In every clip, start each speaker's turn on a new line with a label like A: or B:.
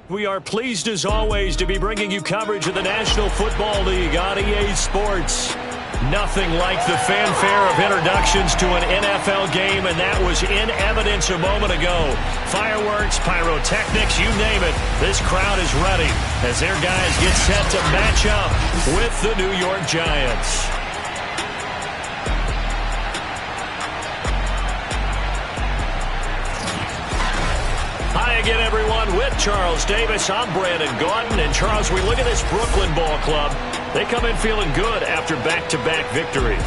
A: We are pleased as always to be bringing you coverage of the National Football League on EA Sports. Nothing like the fanfare of introductions to an NFL game, and that was in evidence a moment ago. Fireworks, pyrotechnics, you name it. This crowd is ready as their guys get set to match up with the New York Giants. Hi again, everyone. With Charles Davis, I'm Brandon Gaudin. And Charles, we look at this Brooklyn ball club. They come in feeling good after back-to-back victories.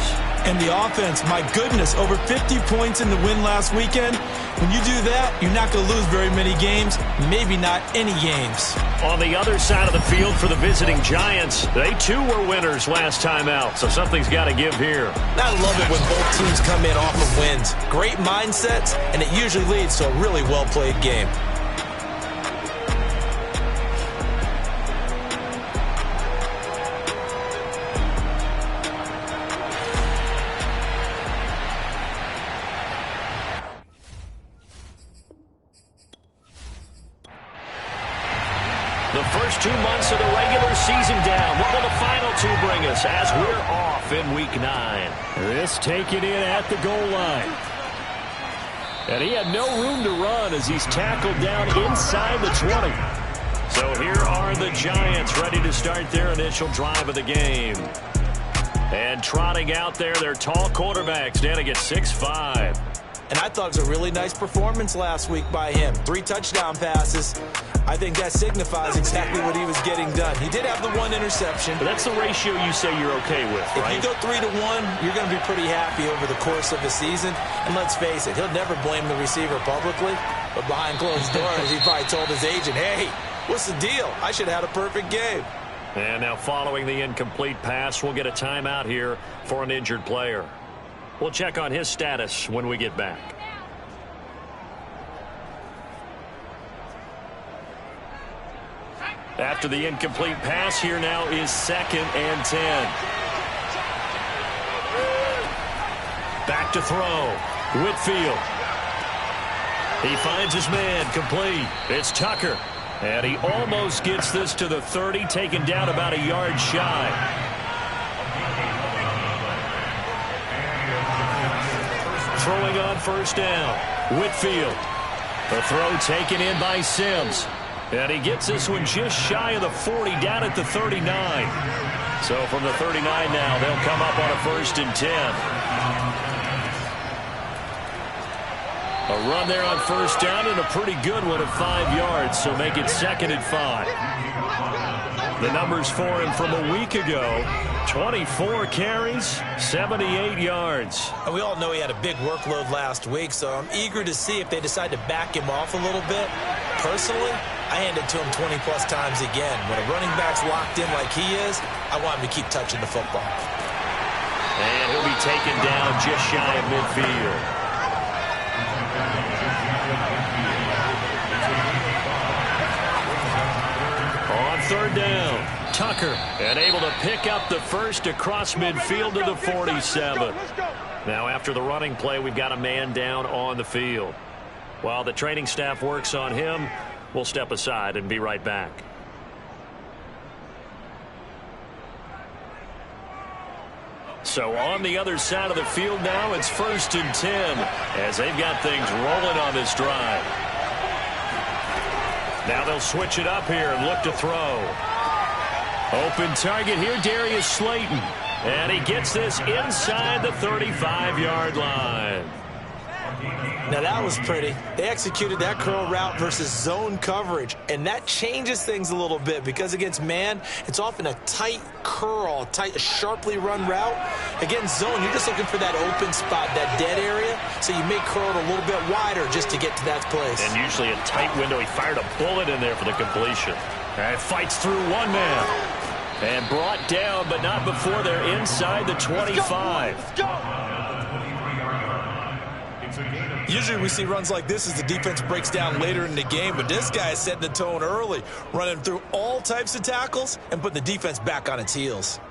B: And the offense, my goodness, over 50 points in the win last weekend. When you do that, you're not going to lose very many games, maybe not any games.
A: On the other side of the field for the visiting Giants, they too were winners last time out, so something's got to give here.
B: I love it when both teams come in off of wins. Great mindsets, and it usually leads to a really well-played game.
A: The first 2 months of the regular season down. What will the final two bring us as we're off in Week 9? This taken in at the goal line. And he had no room to run as he's tackled down inside the 20. So here are the Giants ready to start their initial drive of the game. And trotting out there, their tall quarterback standing at 6'5".
B: And I thought it was a really nice performance last week by him. 3 touchdown passes. I think that signifies exactly what he was getting done. He did have the 1 interception.
A: But that's the ratio you say you're okay with, right?
B: If you go 3-1, you're going to be pretty happy over the course of the season. And let's face it, he'll never blame the receiver publicly. But behind closed doors, he probably told his agent, hey, what's the deal? I should have had a perfect game.
A: And now following the incomplete pass, we'll get a timeout here for an injured player. We'll check on his status when we get back. After the incomplete pass, here now is 2nd and 10. Back to throw. Whitfield. He finds his man, complete. It's Tucker. And he almost gets this to the 30, taken down about a yard shy. Throwing on first down. Whitfield. The throw taken in by Sims. And he gets this one just shy of the 40, down at the 39. So from the 39 now, they'll come up on a 1st and 10. A run there on first down and a pretty good one at 5 yards, so make it 2nd and 5. The numbers for him from a week ago, 24 carries, 78 yards.
B: And we all know he had a big workload last week, so I'm eager to see if they decide to back him off a little bit. Personally, I hand it to him 20-plus times again. When a running back's locked in like he is, I want him to keep touching the football.
A: And he'll be taken down just shy of midfield. On 3rd down, Tucker, and able to pick up the first across midfield to the 47. Now after the running play, we've got a man down on the field. While the training staff works on him, we'll step aside and be right back. So on the other side of the field now, it's 1st and 10 as they've got things rolling on this drive. Now they'll switch it up here and look to throw. Open target here, Darius Slayton. And he gets this inside the 35-yard line.
B: Now that was pretty. They executed that curl route versus zone coverage, and that changes things a little bit because against man, it's often a tight curl, sharply run route. Against zone, you're just looking for that open spot, that dead area, so you may curl it a little bit wider just to get to that place.
A: And usually a tight window. He fired a bullet in there for the completion. And fights through one man. And brought down, but not before they're inside the 25.
B: Let's go. Usually we see runs like this as the defense breaks down later in the game, but this guy is setting the tone early, running through all types of tackles and putting the defense back on its heels.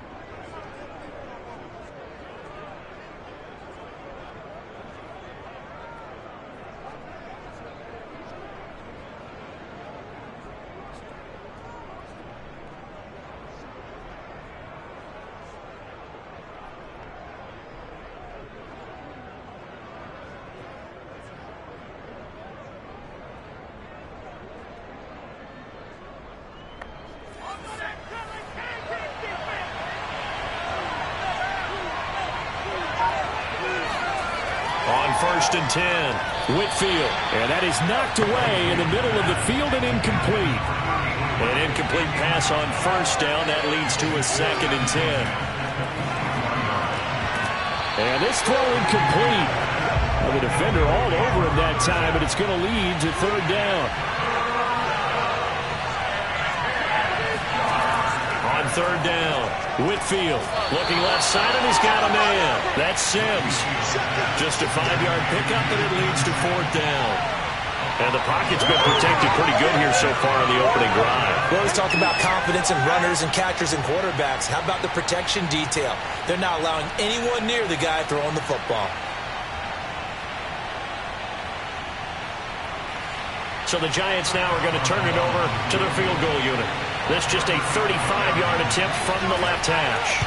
A: 1st and 10. Whitfield. And that is knocked away in the middle of the field and incomplete. An incomplete pass on 1st down. That leads to a 2nd and 10. And this throw incomplete. Well, the defender all over him that time, but it's going to lead to 3rd down. On 3rd down, Whitfield looking left side, and he's got a man. That's Sims. Just a 5-yard pickup, and it leads to 4th down. And the pocket's been protected pretty good here so far on the opening drive.
B: We always talk about confidence in runners and catchers and quarterbacks. How about the protection detail? They're not allowing anyone near the guy throwing the football.
A: So the Giants now are going to turn it over to their field goal unit. This just a 35-yard attempt from the left hash.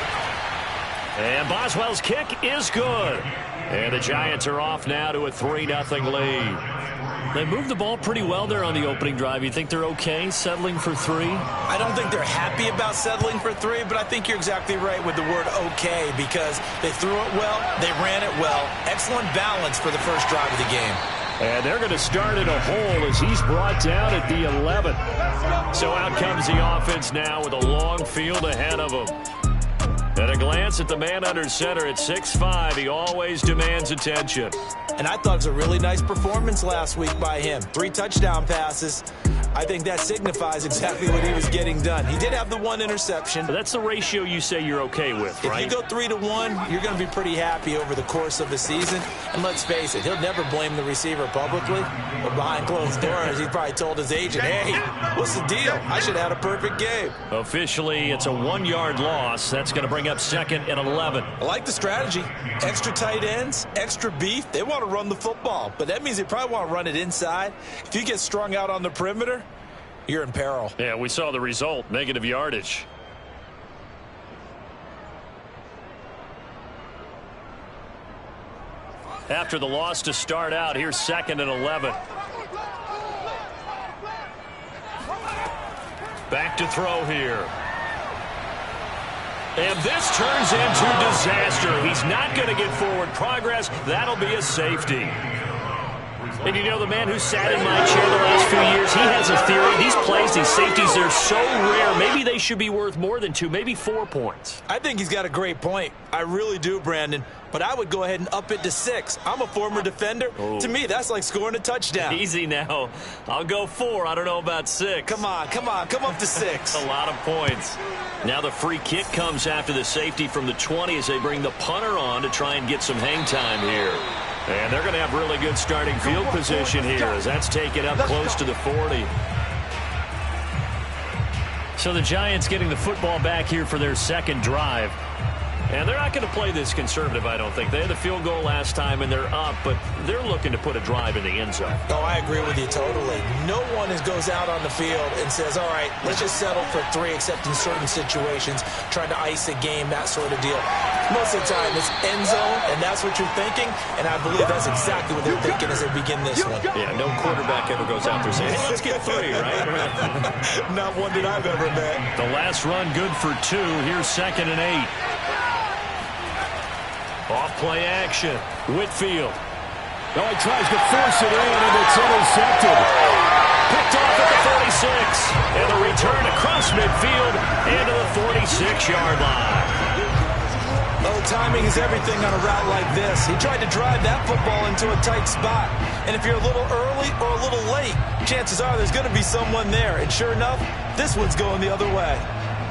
A: And Boswell's kick is good. And the Giants are off now to a 3-0 lead. They moved the ball pretty well there on the opening drive. You think they're okay settling for 3?
B: I don't think they're happy about settling for 3, but I think you're exactly right with the word okay, because they threw it well, they ran it well. Excellent balance for the first drive of the game.
A: And they're going to start in a hole as he's brought down at the 11. So out comes the offense now with a long field ahead of him. At a glance at the man under center at 6'5", he always demands attention.
B: And I thought it was a really nice performance last week by him. 3 touchdown passes. I think that signifies exactly what he was getting done. He did have the 1 interception.
A: That's the ratio you say you're okay with, right?
B: If you go 3-to-1, you're going to be pretty happy over the course of the season. And let's face it, he'll never blame the receiver publicly. But behind closed doors, he probably told his agent, hey, what's the deal? I should have had a perfect game.
A: Officially, it's a 1-yard loss. That's going to bring up 2nd and 11.
B: I like the strategy. Extra tight ends, extra beef. They want to run the football. But that means they probably want to run it inside. If you get strung out on the perimeter, you're in peril.
A: Yeah, we saw the result. Negative yardage. After the loss to start out, here's 2nd and 11. Back to throw here. And this turns into disaster. He's not going to get forward progress. That'll be a safety. And you know, the man who sat in my chair the last few years, he has a theory. These plays, these safeties, they're so rare. Maybe they should be worth more than 2, maybe 4 points.
B: I think he's got a great point. I really do, Brandon. But I would go ahead and up it to 6. I'm a former defender.
A: Oh.
B: To me, that's like scoring a touchdown.
A: Easy now. I'll go 4. I don't know about 6.
B: Come on. Come up to 6.
A: A lot of points. Now the free kick comes after the safety from the 20 as they bring the punter on to try and get some hang time here. And they're going to have really good starting field position here as that's taken up close to the 40. So the Giants getting the football back here for their 2nd drive. And they're not going to play this conservative, I don't think. They had the field goal last time, and they're up, but they're looking to put a drive in the end zone.
B: Oh, I agree with you totally. No one goes out on the field and says, all right, let's just settle for 3, except in certain situations, trying to ice a game, that sort of deal. Most of the time, it's end zone, and that's what you're thinking, and I believe that's exactly what they're thinking as they begin this one.
A: Yeah, no quarterback ever goes out there saying, hey, let's get 3, right?
B: Not one that I've ever met.
A: The last run good for 2. Here's 2nd and 8. Off play action. Whitfield.
C: Oh, he tries to force it in, and it's intercepted.
A: Picked off at the 46. And the return across midfield into the 46-yard line.
B: Oh, timing is everything on a route like this. He tried to drive that football into a tight spot. And if you're a little early or a little late, chances are there's going to be someone there. And sure enough, this one's going the other way.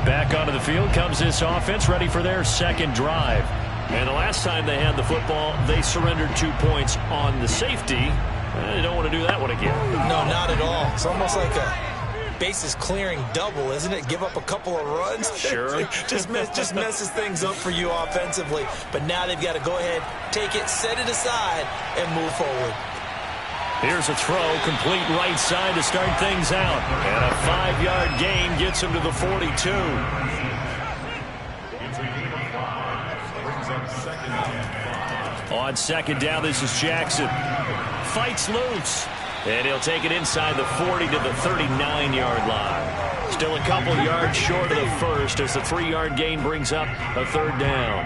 B: Back onto the field comes this offense, ready for their 2nd drive. And the last time they had the football, they surrendered 2 points on the safety. They don't want to do that one again. No, not at all. It's almost like a bases clearing double, isn't it? Give up a couple of runs.
A: Sure.
B: just messes things up for you offensively. But now they've got to go ahead, take it, set it aside, and move forward. Here's a throw, complete right side to start things out. And a 5-yard gain gets him to the 42. On 2nd down, this is Jackson. Fights loose. And he'll take it inside the 40 to the 39-yard line. Still a couple yards short of the first as the 3-yard gain brings up a 3rd down.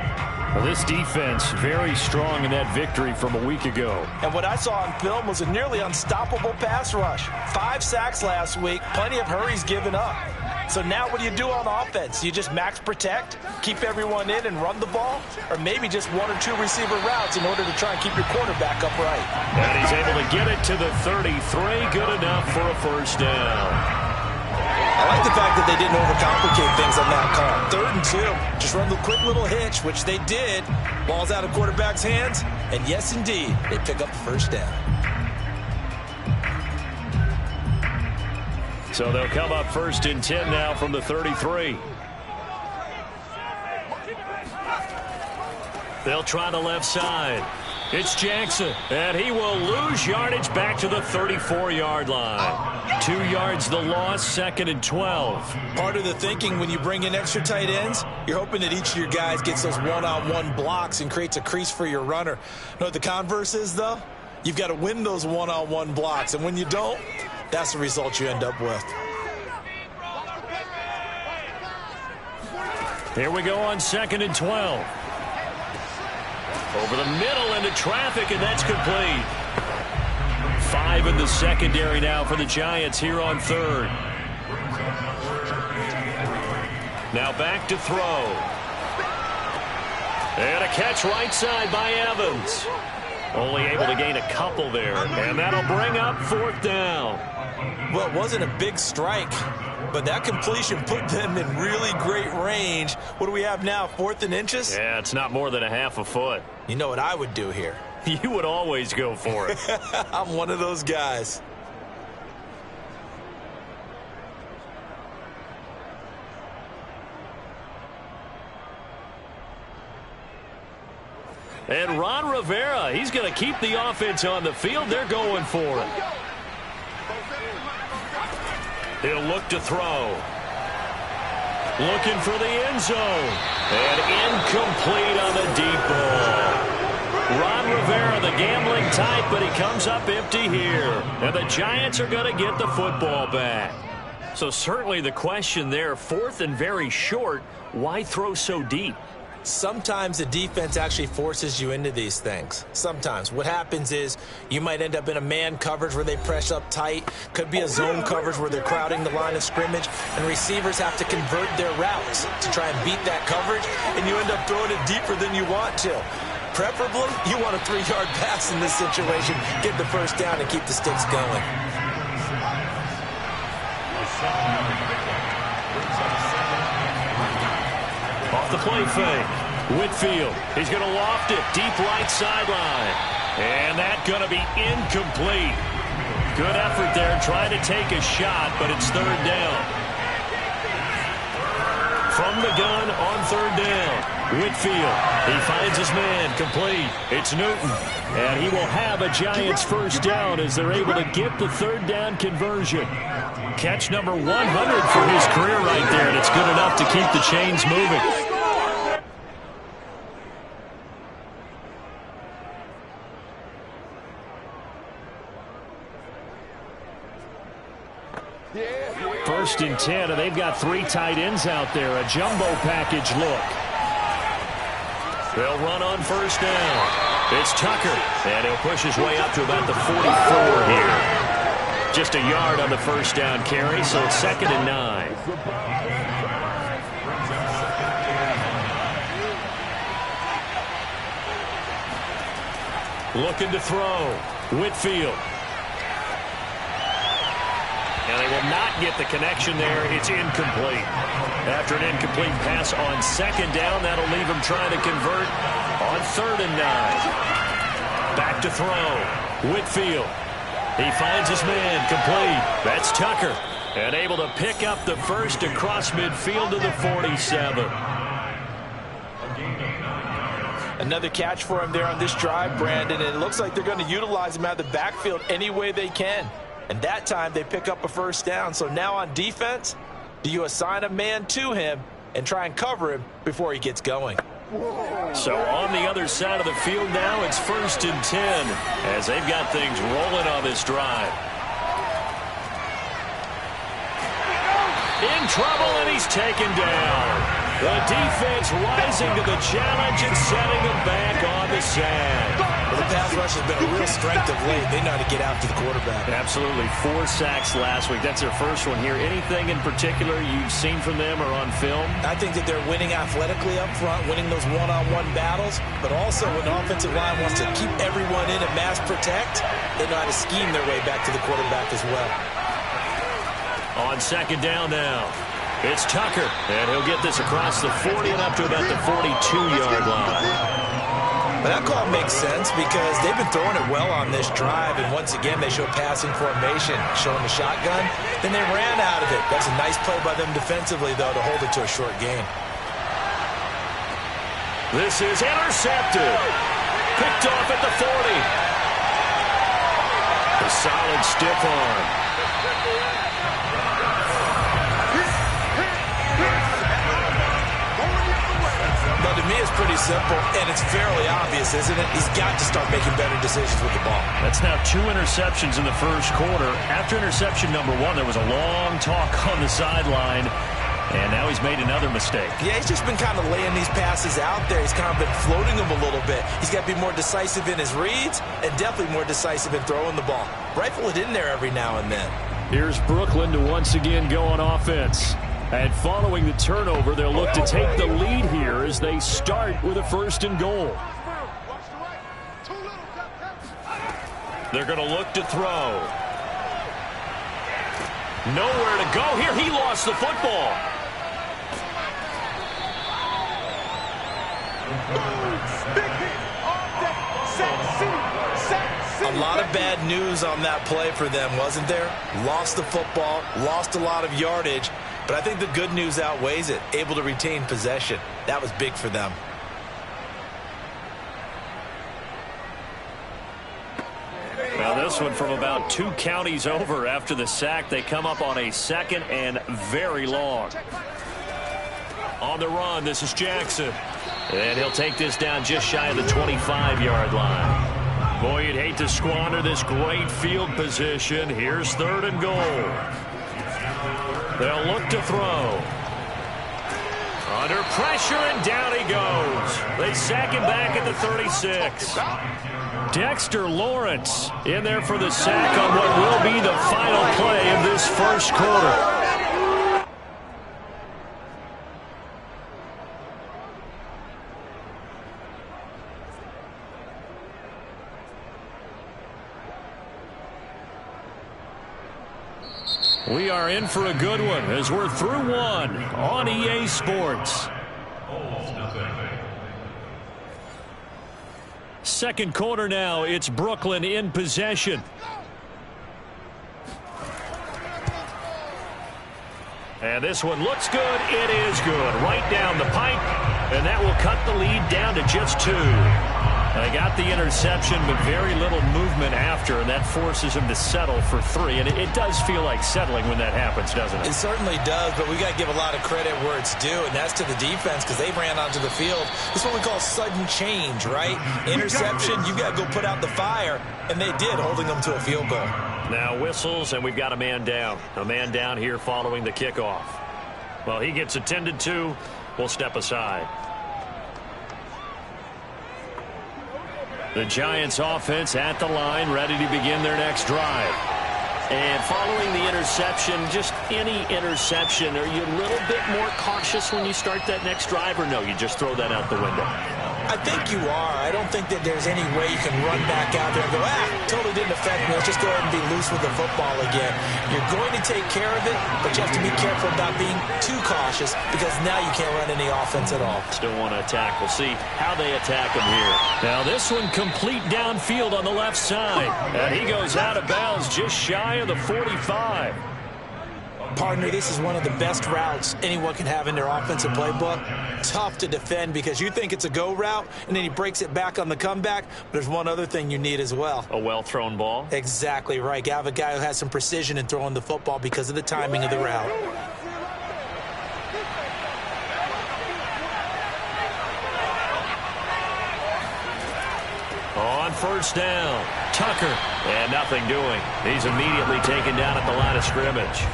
A: Well, this defense very strong in that victory from a week ago.
B: And what I saw on film was a nearly unstoppable pass rush. 5 sacks last week, plenty of hurries given up. So now what do you do on offense? You just max protect, keep everyone in and run the ball, or maybe just 1 or 2 receiver routes in order to try and keep your quarterback upright.
A: And he's able to get it to the 33. Good enough for a first down.
B: I like the fact that they didn't overcomplicate things on that call. 3rd and 2. Just run the quick little hitch, which they did. Ball's out of quarterback's hands. And yes, indeed, they pick up the first down.
A: So they'll come up 1st and 10 now from the 33. They'll try the left side. It's Jackson, and he will lose yardage back to the 34-yard line. 2 yards the loss, 2nd and 12.
B: Part of the thinking when you bring in extra tight ends, you're hoping that each of your guys gets those one-on-one blocks and creates a crease for your runner. You know what the converse is, though? You've got to win those one-on-one blocks, and when you don't, that's the result you end up with.
A: Here we go on 2nd and 12. Over the middle into traffic, and that's complete. 5 in the secondary now for the Giants here on 3rd. Now back to throw. And a catch right side by Evans. Only able to gain a couple there, and that'll bring up 4th down.
B: Well, it wasn't a big strike, but that completion put them in really great range. What do we have now, 4th and inches?
A: Yeah, it's not more than a half a foot.
B: You know what I would do here?
A: You would always go for it.
B: I'm one of those guys.
A: And Ron Rivera, he's going to keep the offense on the field. They're going for it. He'll look to throw. Looking for the end zone. And incomplete on the deep ball. Ron Rivera, the gambling type, but he comes up empty here. And the Giants are going to get the football back. So certainly the question there, 4th and very short, why throw so deep?
B: Sometimes the defense actually forces you into these things. Sometimes. What happens is you might end up in a man coverage where they press up tight. Could be a zone coverage where they're crowding the line of scrimmage, and receivers have to convert their routes to try and beat that coverage, and you end up throwing it deeper than you want to. Preferably, you want a 3-yard pass in this situation. Get the first down and keep the sticks going.
A: Off the play fake. Whitfield, he's going to loft it deep right sideline. And that's going to be incomplete. Good effort there trying to take a shot, but it's 3rd down. From the gun on 3rd down. Whitfield, he finds his man, complete. It's Newton, and he will have a Giants first down as they're able to get the 3rd down conversion. Catch number 100 for his career right there, and it's good enough to keep the chains moving. First and 10, and they've got 3 tight ends out there. A jumbo package look. They'll run on first down. It's Tucker, and he'll push his way up to about the 44 here. Just a yard on the first down carry, so it's 2nd and 9. Looking to throw. Whitfield. And they will not get the connection there. It's incomplete. After an incomplete pass on 2nd down, that'll leave him trying to convert on 3rd and 9. Back to throw. Whitfield. He finds his man, complete. That's Tucker. And able to pick up the first across midfield to the 47.
B: Another catch for him there on this drive, Brandon, and it looks like they're going to utilize him out of the backfield any way they can. And that time they pick up a first down. So now on defense, do you assign a man to him and try and cover him before he gets going?
A: So on the other side of the field now, it's 1st and 10 as they've got things rolling on this drive. In trouble, and he's taken down. The defense rising to the challenge and setting them back on the sack.
B: Well, the pass rush has been a real strength of late. They know how to get after the quarterback.
A: Absolutely. 4 sacks last week. That's their first one here. Anything in particular you've seen from them or on film?
B: I think that they're winning athletically up front, winning those one-on-one battles, but also when the offensive line wants to keep everyone in and mass protect, they know how to scheme their way back to the quarterback as well.
A: On second down now, it's Tucker, and he'll get this across the 40 and up to about the 42-yard line.
B: But that call makes sense because they've been throwing it well on this drive, and once again they show passing formation, showing the shotgun. Then they ran out of it. That's a nice play by them defensively, though, to hold it to a short gain.
A: This is intercepted. Picked off at the 40. A solid stiff arm.
B: But to me, it's pretty simple, and it's fairly obvious, isn't it? He's got to start making better decisions with the ball.
A: That's now 2 interceptions in the first quarter. After interception number 1, there was a long talk on the sideline, and now he's made another mistake.
B: Yeah, he's just been kind of laying these passes out there. He's kind of been floating them a little bit. He's got to be more decisive in his reads and definitely more decisive in throwing the ball. Rifle it in there every now and then.
A: Here's Brooklyn to once again go on offense. And following the turnover, they'll look to take the lead here as they start with a 1st and goal. They're going to look to throw. Nowhere to go here. He lost the football.
B: A lot of bad news on that play for them, wasn't there? Lost the football, lost a lot of yardage, but I think the good news outweighs it. Able to retain possession. That was big for them.
A: Now this one from about 2 counties over after the sack. They come up on a 2nd and very long. On the run, this is Jackson. And he'll take this down just shy of the 25-yard line. Boy, you'd hate to squander this great field position. Here's 3rd and goal. They'll look to throw. Under pressure, and down he goes. They sack him back at the 36. Dexter Lawrence in there for the sack on what will be the final play of this first quarter. We are in for a good one as we're through 1 on EA Sports. Second quarter now, it's Brooklyn in possession. And this one looks good. It is good. Right down the pipe. And that will cut the lead down to just 2. They got the interception, but very little movement after, and that forces him to settle for 3. And it does feel like settling when that happens, doesn't it?
B: It certainly does, but we got to give a lot of credit where it's due, and that's to the defense because they ran onto the field. This is what we call sudden change, right? Interception, you got to go put out the fire, and they did, holding them to a field goal.
A: Now whistles, and we've got a man down. A man down here following the kickoff. Well, he gets attended to. We'll step aside. The Giants offense at the line, ready to begin their next drive. And following the interception, just any interception, are you a little bit more cautious when you start that next drive, or no, you just throw that out the window?
B: I think you are. I don't think that there's any way you can run back out there and go, totally didn't affect me. Let's just go ahead and be loose with the football again. You're going to take care of it, but you have to be careful about being too cautious because now you can't run any offense at all.
A: Still want to attack. We'll see how they attack him here. Now this one complete downfield on the left side. And he goes out of bounds just shy of the 45.
B: Partner, this is one of the best routes anyone can have in their offensive playbook. Tough to defend because you think it's a go route, and then he breaks it back on the comeback. But there's one other thing you need as well.
A: A well-thrown ball?
B: Exactly right. You have a guy who has some precision in throwing the football because of the timing of the route.
A: On first down, Tucker, and nothing doing. He's immediately taken down at the line of scrimmage.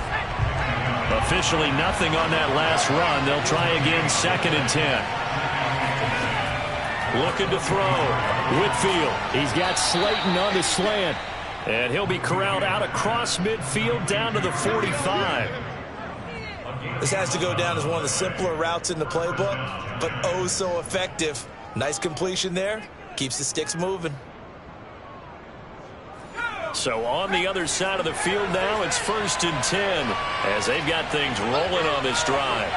A: Officially nothing on that last run. They'll try again, 2nd and 10. Looking to throw. Whitfield. He's got Slayton on the slant. And he'll be corralled out across midfield down to the 45.
B: This has to go down as one of the simpler routes in the playbook, but oh so effective. Nice completion there. Keeps the sticks moving.
A: So on the other side of the field now, it's 1st and 10 as they've got things rolling on this drive.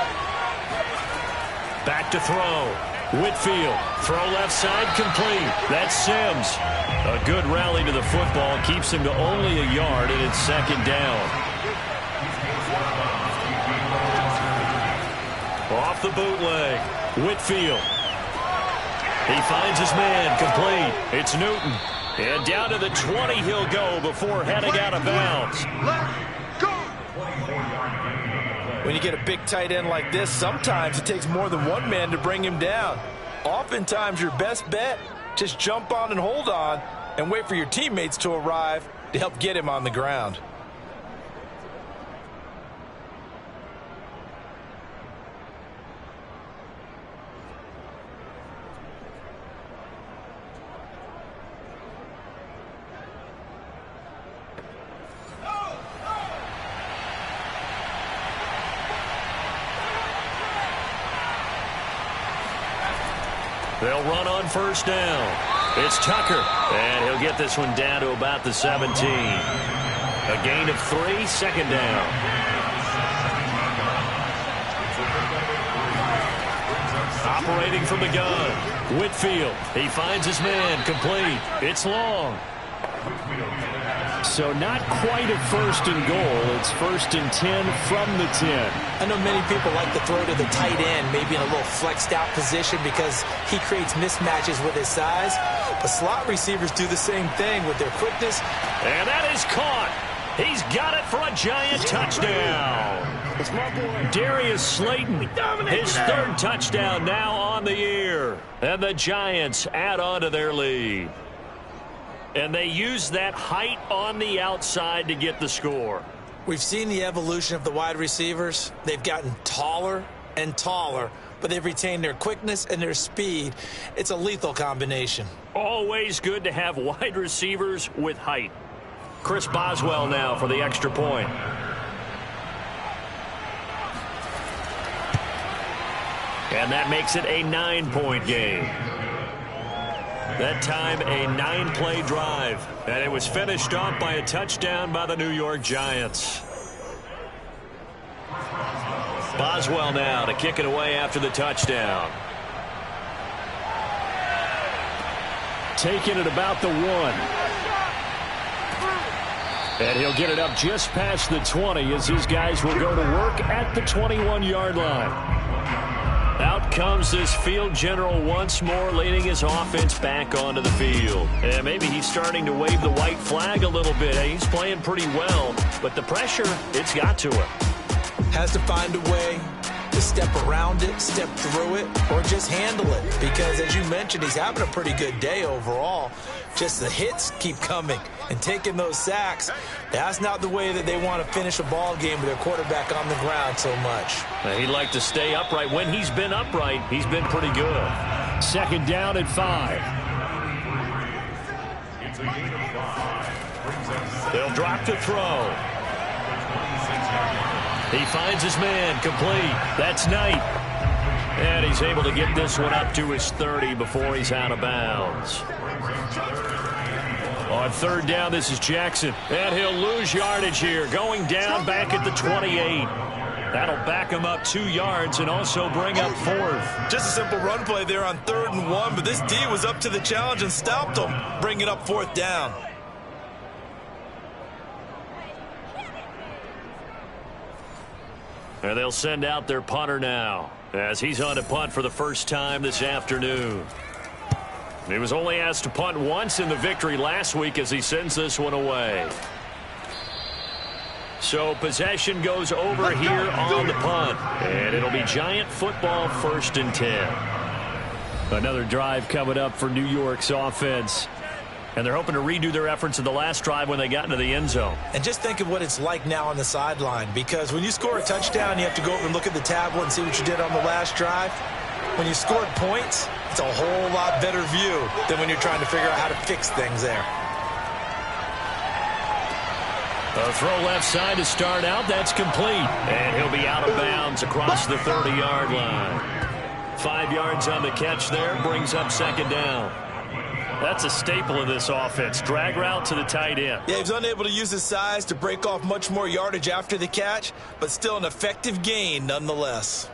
A: Back to throw. Whitfield. Throw left side complete. That's Sims. A good rally to the football. Keeps him to only a yard, and it's 2nd down. Off the bootleg. Whitfield. He finds his man. Complete. It's Newton. And down to the 20 he'll go before heading out of bounds.
B: When you get a big tight end like this, sometimes it takes more than one man to bring him down. Oftentimes your best bet, just jump on and hold on and wait for your teammates to arrive to help get him on the ground.
A: They'll run on 1st down. It's Tucker, and he'll get this one down to about the 17. A gain of 3, 2nd down. Operating from the gun. Whitfield. He finds his man. Complete. It's long. So not quite a 1st and goal. It's 1st and 10 from the 10.
B: I know many people like to throw to the tight end, maybe in a little flexed out position because he creates mismatches with his size. But slot receivers do the same thing with their quickness.
A: And that is caught. He's got it for a giant touchdown. Darius Slayton, his 3rd touchdown now on the year. And the Giants add on to their lead. And they use that height on the outside to get the score.
B: We've seen the evolution of the wide receivers. They've gotten taller and taller, but they've retained their quickness and their speed. It's a lethal combination.
A: Always good to have wide receivers with height. Chris Boswell now for the extra point. And that makes it a 9-point game. That time, a 9-play drive. And it was finished off by a touchdown by the New York Giants. Boswell now to kick it away after the touchdown.
C: Taking it about the 1. And he'll get it up just past the 20 as his guys will go to work at the 21-yard line.
A: Out comes this field general once more, leading his offense back onto the field. And maybe he's starting to wave the white flag a little bit. He's playing pretty well, but the pressure, it's got to him.
B: Has to find a way to step around it, step through it, or just handle it. Because, as you mentioned, he's having a pretty good day overall. Just the hits keep coming and taking those sacks. That's not the way that they want to finish a ball game with their quarterback on the ground so much.
A: He'd like to stay upright. When he's been upright, he's been pretty good.
C: 2nd down at 5.
A: They'll drop to throw. He finds his man. Complete. That's Knight. And he's able to get this one up to his 30 before he's out of bounds. On 3rd down, this is Jackson. And he'll lose yardage here. Going down back at the 28. That'll back him up 2 yards and also bring up 4th.
B: Just a simple run play there on 3rd and 1, but this D was up to the challenge and stopped him, bringing up 4th down.
A: And they'll send out their punter now as he's on to punt for the first time this afternoon. He was only asked to punt once in the victory last week as he sends this one away. So possession goes over here on the punt. And it'll be Giant football 1st and 10.
C: Another drive coming up for New York's offense.
A: And they're hoping to redo their efforts in the last drive when they got into the end zone.
B: And just think of what it's like now on the sideline, because when you score a touchdown, you have to go over and look at the tablet and see what you did on the last drive. When you scored points, it's a whole lot better view than when you're trying to figure out how to fix things there.
A: A throw left side to start out. That's complete. And he'll be out of bounds across the 30-yard line. 5 yards on the catch there. Brings up second down. That's a staple of this offense. Drag route to the tight end.
B: Yeah, he was unable to use his size to break off much more yardage after the catch, but still an effective gain nonetheless.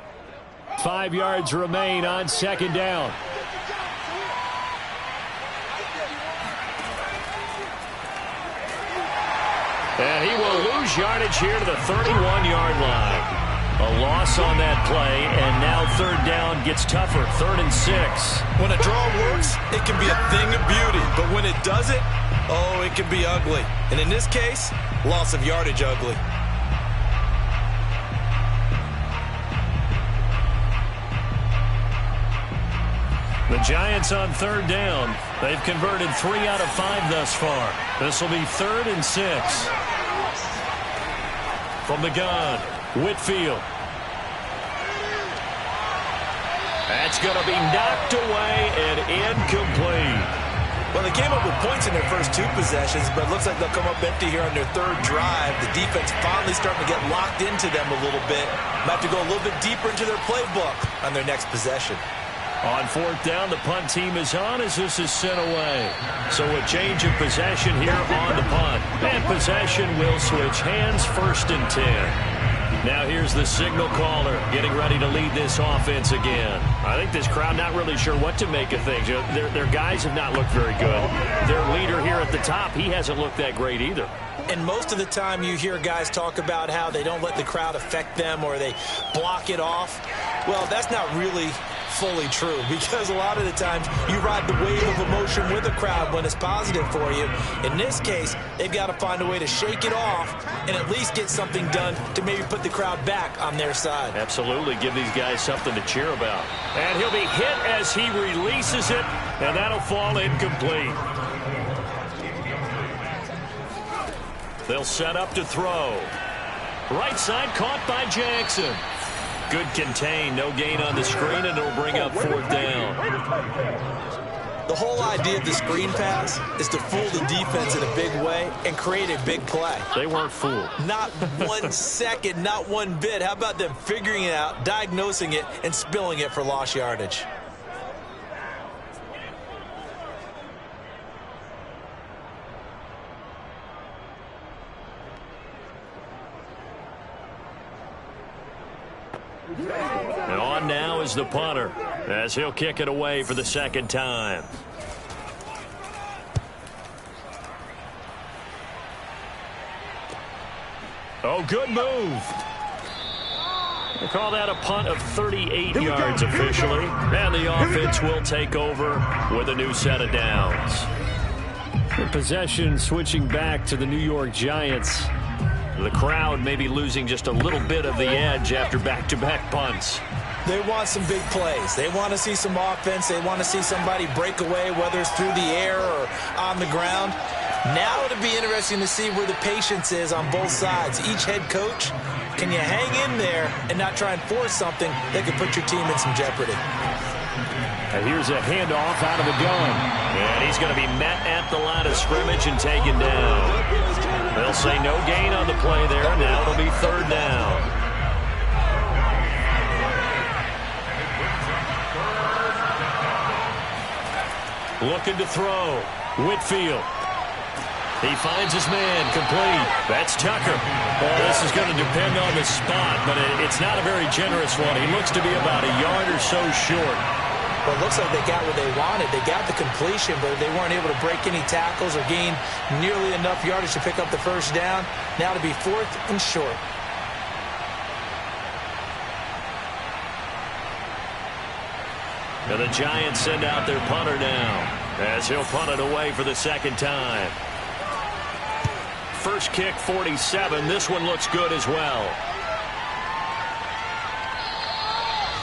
C: 5 yards remain on second down.
A: And he will lose yardage here to the 31-yard line. A loss on that play, and now third down gets tougher. 3rd and 6.
B: When a draw works, it can be a thing of beauty. But when it doesn't, oh, it can be ugly. And in this case, loss of yardage ugly.
A: The Giants on third down. They've converted 3 out of 5 thus far. This will be 3rd and 6. From the gun, Whitfield. That's going to be knocked away and incomplete.
B: Well, they came up with points in their first 2 possessions, but it looks like they'll come up empty here on their 3rd drive. The defense finally starting to get locked into them a little bit. Might have to go a little bit deeper into their playbook on their next possession.
A: On 4th down, the punt team is on as this is sent away. So a change of possession here on the punt. And possession will switch hands, 1st and 10. Now here's the signal caller getting ready to lead this offense again. I think this crowd not really sure what to make of things. Their guys have not looked very good. Their leader here at the top, he hasn't looked that great either.
B: And most of the time you hear guys talk about how they don't let the crowd affect them or they block it off. Well, that's not really fully true, because a lot of the times you ride the wave of emotion with a crowd when it's positive for you. In this case, they've got to find a way to shake it off and at least get something done to maybe put the crowd back on their side.
A: Absolutely. Give these guys something to cheer about. And he'll be hit as he releases it, and that'll fall incomplete. They'll set up to throw. Right side caught by Jackson. Good contain, no gain on the screen, and it'll bring up 4th down.
B: The whole idea of the screen pass is to fool the defense in a big way and create a big play.
A: They weren't fooled.
B: Not 1 second, not one bit. How about them figuring it out, diagnosing it, and spilling it for lost yardage?
A: And on now is the punter as he'll kick it away for the 2nd time. Oh, good move. They call that a punt of 38 yards officially. And the offense will take over with a new set of downs.
C: The possession switching back to the New York Giants.
A: The crowd may be losing just a little bit of the edge after back-to-back punts.
B: They want some big plays. They want to see some offense. They want to see somebody break away, whether it's through the air or on the ground. Now it'll be interesting to see where the patience is on both sides. Each head coach, can you hang in there and not try and force something that could put your team in some jeopardy?
C: And here's a handoff out of the gun.
A: And he's going to be met at the line of scrimmage and taken down. They'll say no gain on the play there. Now it'll be 3rd down. Looking to throw. Whitfield. He finds his man, complete. That's Tucker. Well, this is going to depend on the spot, but it's not a very generous one. He looks to be about a yard or so short.
B: Well, it looks like they got what they wanted. They got the completion, but they weren't able to break any tackles or gain nearly enough yardage to pick up the 1st down. Now to be 4th and short.
A: And the Giants send out their punter now as he'll punt it away for the 2nd time. First kick, 47. This one looks good as well.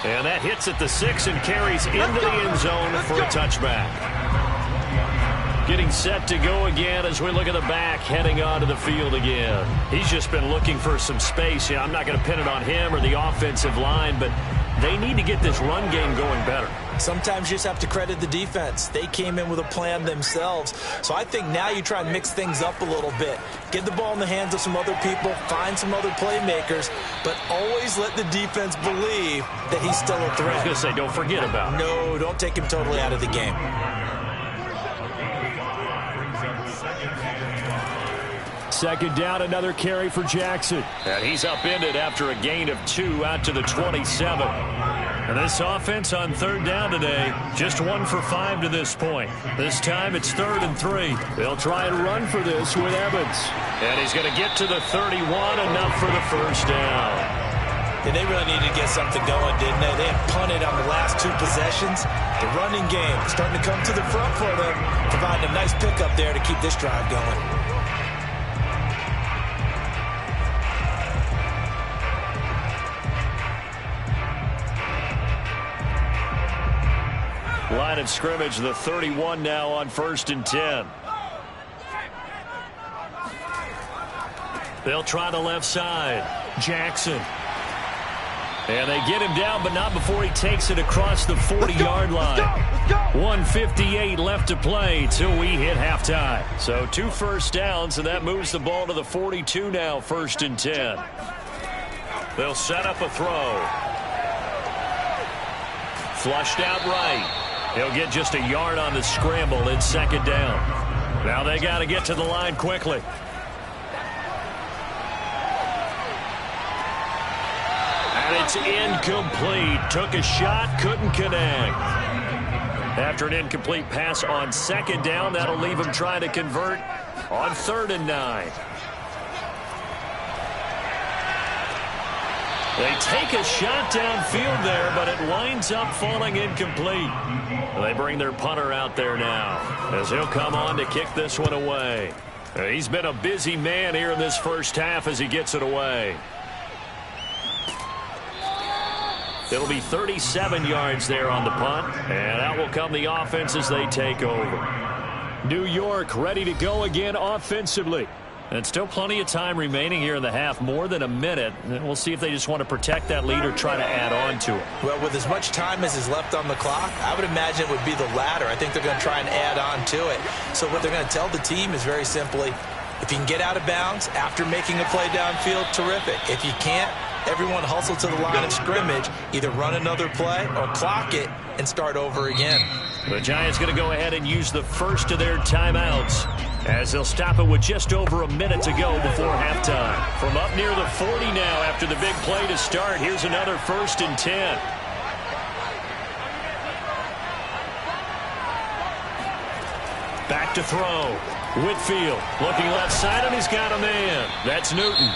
A: And that hits at the 6 and carries into the end zone for a touchback.
C: Getting set to go again as we look at the back heading onto the field again. He's just been looking for some space. I'm not going to pin it on him or the offensive line, but they need to get this run game going better.
B: Sometimes you just have to credit the defense. They came in with a plan themselves. So I think now you try and mix things up a little bit. Get the ball in the hands of some other people, find some other playmakers, but always let the defense believe that he's still a threat.
C: I was going to say, don't forget about it.
B: No, don't take him totally out of the game.
C: Second down, another carry for Jackson. And he's upended after a gain of 2 out to the 27. And this offense on third down today, just 1 for 5 to this point. This time it's 3rd and 3. They'll try and run for this with Evans. And he's going to get to the 31, enough for the first down.
B: And they really needed to get something going, didn't they? They had punted on the last 2 possessions. The running game starting to come to the front for them, providing a nice pickup there to keep this drive going.
C: Line of scrimmage, the 31 now on 1st and 10. They'll try the left side. Jackson. And they get him down, but not before he takes it across the 40-yard line. 1:58 left to play till we hit halftime. So 2 first downs, and that moves the ball to the 42 now, 1st and 10. They'll set up a throw. Flushed out right. He'll get just a yard on the scramble in 2nd down. Now they got to get to the line quickly. And it's incomplete. Took a shot, couldn't connect. After an incomplete pass on 2nd down, that'll leave him trying to convert on 3rd and 9. They take a shot downfield there, but it winds up falling incomplete. They bring their punter out there now as he'll come on to kick this one away. He's been a busy man here in this first half as he gets it away. It'll be 37 yards there on the punt, and out will come the offense as they take over. New York ready to go again offensively. And still plenty of time remaining here in the half, more than a minute. And we'll see if they just want to protect that lead or try to add on to it.
B: Well, with as much time as is left on the clock, I would imagine it would be the latter. I think they're going to try and add on to it. So what they're going to tell the team is very simply, if you can get out of bounds after making a play downfield, terrific. If you can't, everyone hustle to the line of scrimmage, either run another play or clock it and start over again.
C: The Giants going to go ahead and use the first of their timeouts as they'll stop it with just over a minute to go before halftime. From up near the 40 now after the big play to start, here's another 1st and 10. Back to throw. Whitfield looking left side, and he's got a man. That's Newton.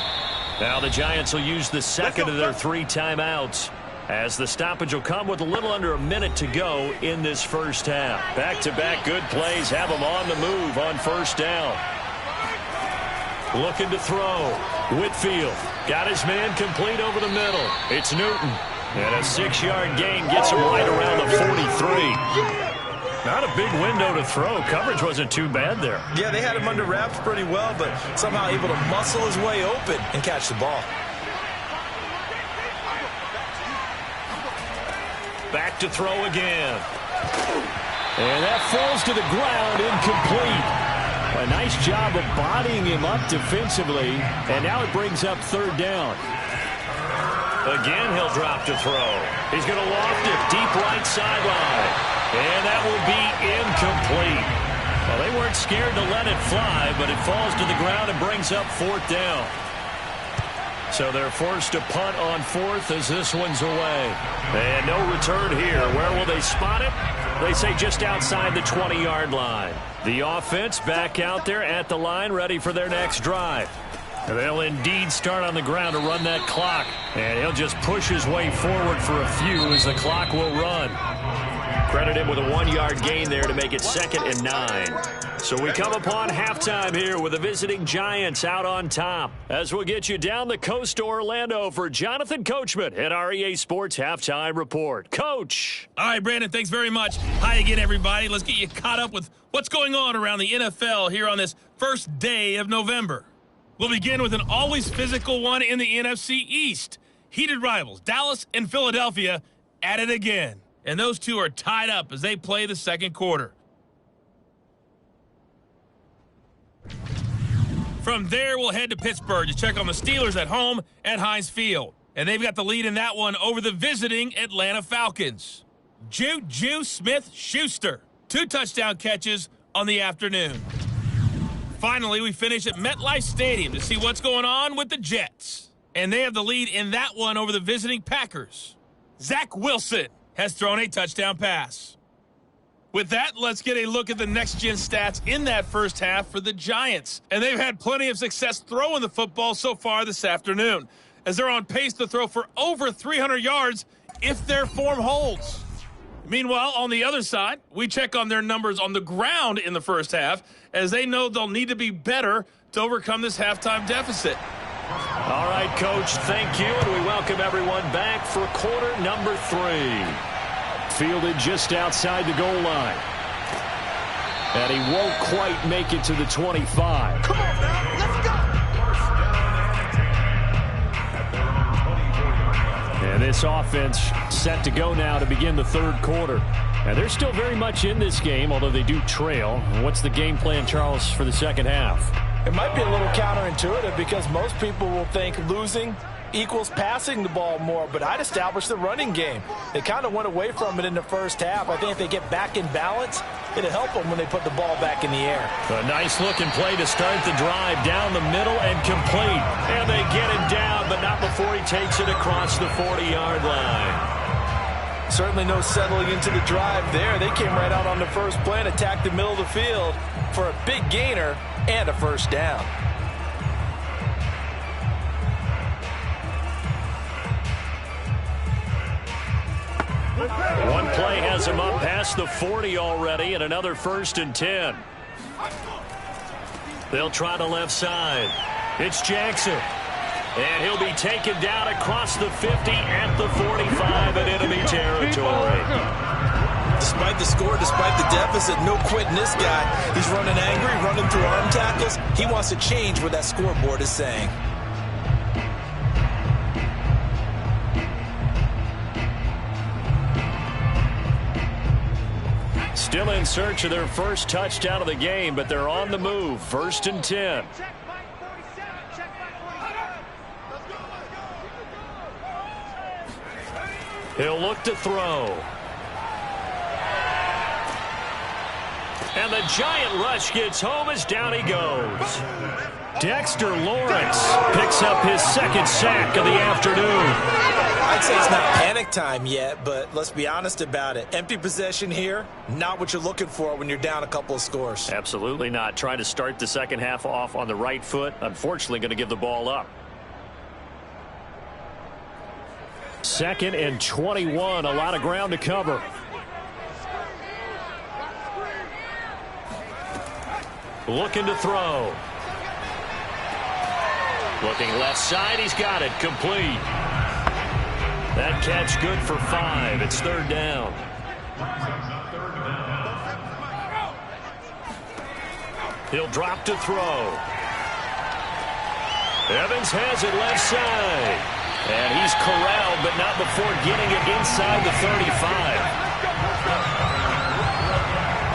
C: Now the Giants will use the second of their 3 timeouts, as the stoppage will come with a little under a minute to go in this first half. Back-to-back good plays have them on the move on 1st down. Looking to throw. Whitfield got his man complete over the middle. It's Newton. And a 6-yard gain gets him right around the 43. Not a big window to throw. Coverage wasn't too bad there.
B: Yeah, they had him under wraps pretty well, but somehow able to muscle his way open and catch the ball.
C: Back to throw again. And that falls to the ground, incomplete. A nice job of bodying him up defensively, and now it brings up 3rd down. Again, he'll drop to throw. He's going to loft it deep right sideline. And that will be incomplete. Well, they weren't scared to let it fly, but it falls to the ground and brings up 4th down. So they're forced to punt on 4th as this one's away. And no return here. Where will they spot it? They say just outside the 20-yard line. The offense back out there at the line, ready for their next drive. They'll indeed start on the ground to run that clock. And he'll just push his way forward for a few as the clock will run. Credit him with a 1-yard gain there to make it 2nd and 9.
A: So we come upon halftime here with the visiting Giants out on top. As we'll get you down the coast to Orlando for Jonathan Coachman at our EA Sports Halftime Report. Coach.
D: All right, Brandon, thanks very much. Hi again, everybody. Let's get you caught up with what's going on around the NFL here on this first day of November. We'll begin with an always physical one in the NFC East. Heated rivals, Dallas and Philadelphia, at it again. And those two are tied up as they play the second quarter. From there, we'll head to Pittsburgh to check on the Steelers at home at Heinz Field. And they've got the lead in that one over the visiting Atlanta Falcons. Juju Smith-Schuster, 2 touchdown catches on the afternoon. Finally, we finish at MetLife Stadium to see what's going on with the Jets. And they have the lead in that one over the visiting Packers. Zach Wilson has thrown a touchdown pass. With that, let's get a look at the next-gen stats in that first half for the Giants. And they've had plenty of success throwing the football so far this afternoon, as they're on pace to throw for over 300 yards if their form holds. Meanwhile, on the other side, we check on their numbers on the ground in the first half, as they know they'll need to be better to overcome this halftime deficit.
A: All right, Coach, thank you, and we welcome everyone back for quarter number 3. Fielded just outside the goal line. And he won't quite make it to the 25.
B: Come on now, let's go!
A: And this offense set to go now to begin the third quarter. And they're still very much in this game, although they do trail. What's the game plan, Charles, for the second half?
B: It might be a little counterintuitive because most people will think losing equals passing the ball more, but I'd establish the running game. They kind of went away from it in the first half. I think if they get back in balance, it'll help them when they put the ball back in the air.
A: A nice-looking play to start the drive down the middle and complete. And they get him down, but not before he takes it across the 40-yard line.
B: Certainly no settling into the drive there. They came right out on the first play and attacked the middle of the field for a big gainer and a first down.
A: One play has him up past the 40 already, and another 1st and 10. They'll try the left side. It's Jackson. And he'll be taken down across the 50 at the 45 in enemy territory.
B: Despite the score, despite the deficit, no quitting this guy. He's running angry, running through arm tackles. He wants to change what that scoreboard is saying.
A: Still in search of their first touchdown of the game, but they're on the move. 1st and 10. He'll look to throw. And the giant rush gets home as down he goes. Dexter Lawrence picks up his 2nd sack of the afternoon.
B: I'd say it's not panic time yet, but let's be honest about it. Empty possession here, not what you're looking for when you're down a couple of scores.
A: Absolutely not. Trying to start the second half off on the right foot. Unfortunately, going to give the ball up. 2nd and 21. A lot of ground to cover. Looking to throw. Looking left side. He's got it. Complete. That catch good for 5. It's 3rd down. He'll drop to throw. Evans has it left side. And he's corralled, but not before getting it inside the 35.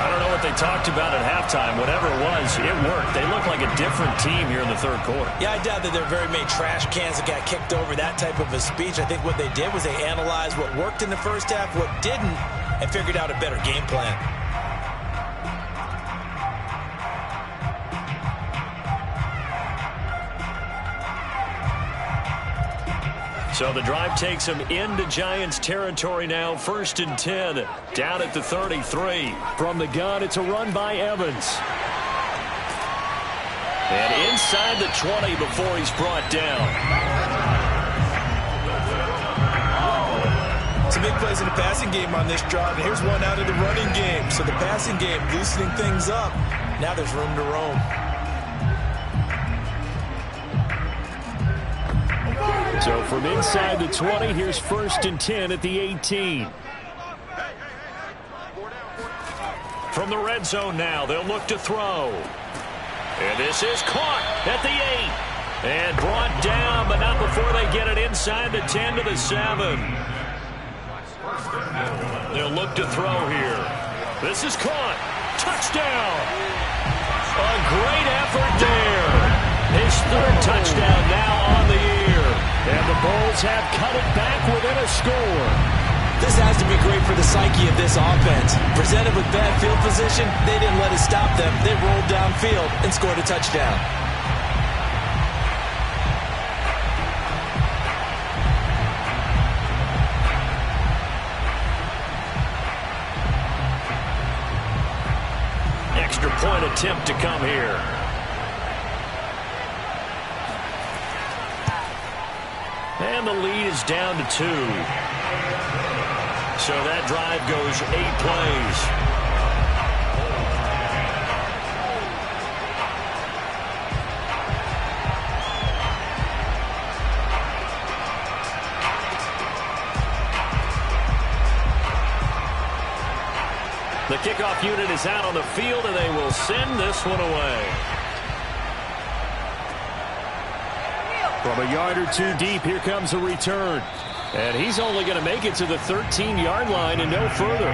A: I don't know what they talked about at halftime. Whatever it was, it worked. They look like a different team here in the third quarter.
B: Yeah, I doubt that there are very many trash cans that got kicked over that type of a speech. I think what they did was they analyzed what worked in the first half, what didn't, and figured out a better game plan.
A: So the drive takes him into Giants territory now. 1st and 10, down at the 33. From the gun, it's a run by Evans. And inside the 20 before he's brought down.
B: Some big plays in the passing game on this drive, and here's one out of the running game. So the passing game loosening things up. Now there's room to roam.
C: So from inside the 20, here's 1st and 10 at the 18.
A: From the red zone now, they'll look to throw. And this is caught at the 8. And brought down, but not before they get it inside the 10 to the 7. They'll look to throw here. This is caught. Touchdown. A great effort there. His 3rd touchdown now on the year. And the Bulls have cut it back within a score.
B: This has to be great for the psyche of this offense. Presented with bad field position, they didn't let it stop them. They rolled downfield and scored a touchdown.
A: Extra point attempt to come here. And the lead is down to 2. So that drive goes 8 plays. The kickoff unit is out on the field, and they will send this one away.
C: From a yard or 2 deep, here comes a return. And he's only going to make it to the 13-yard line and no further.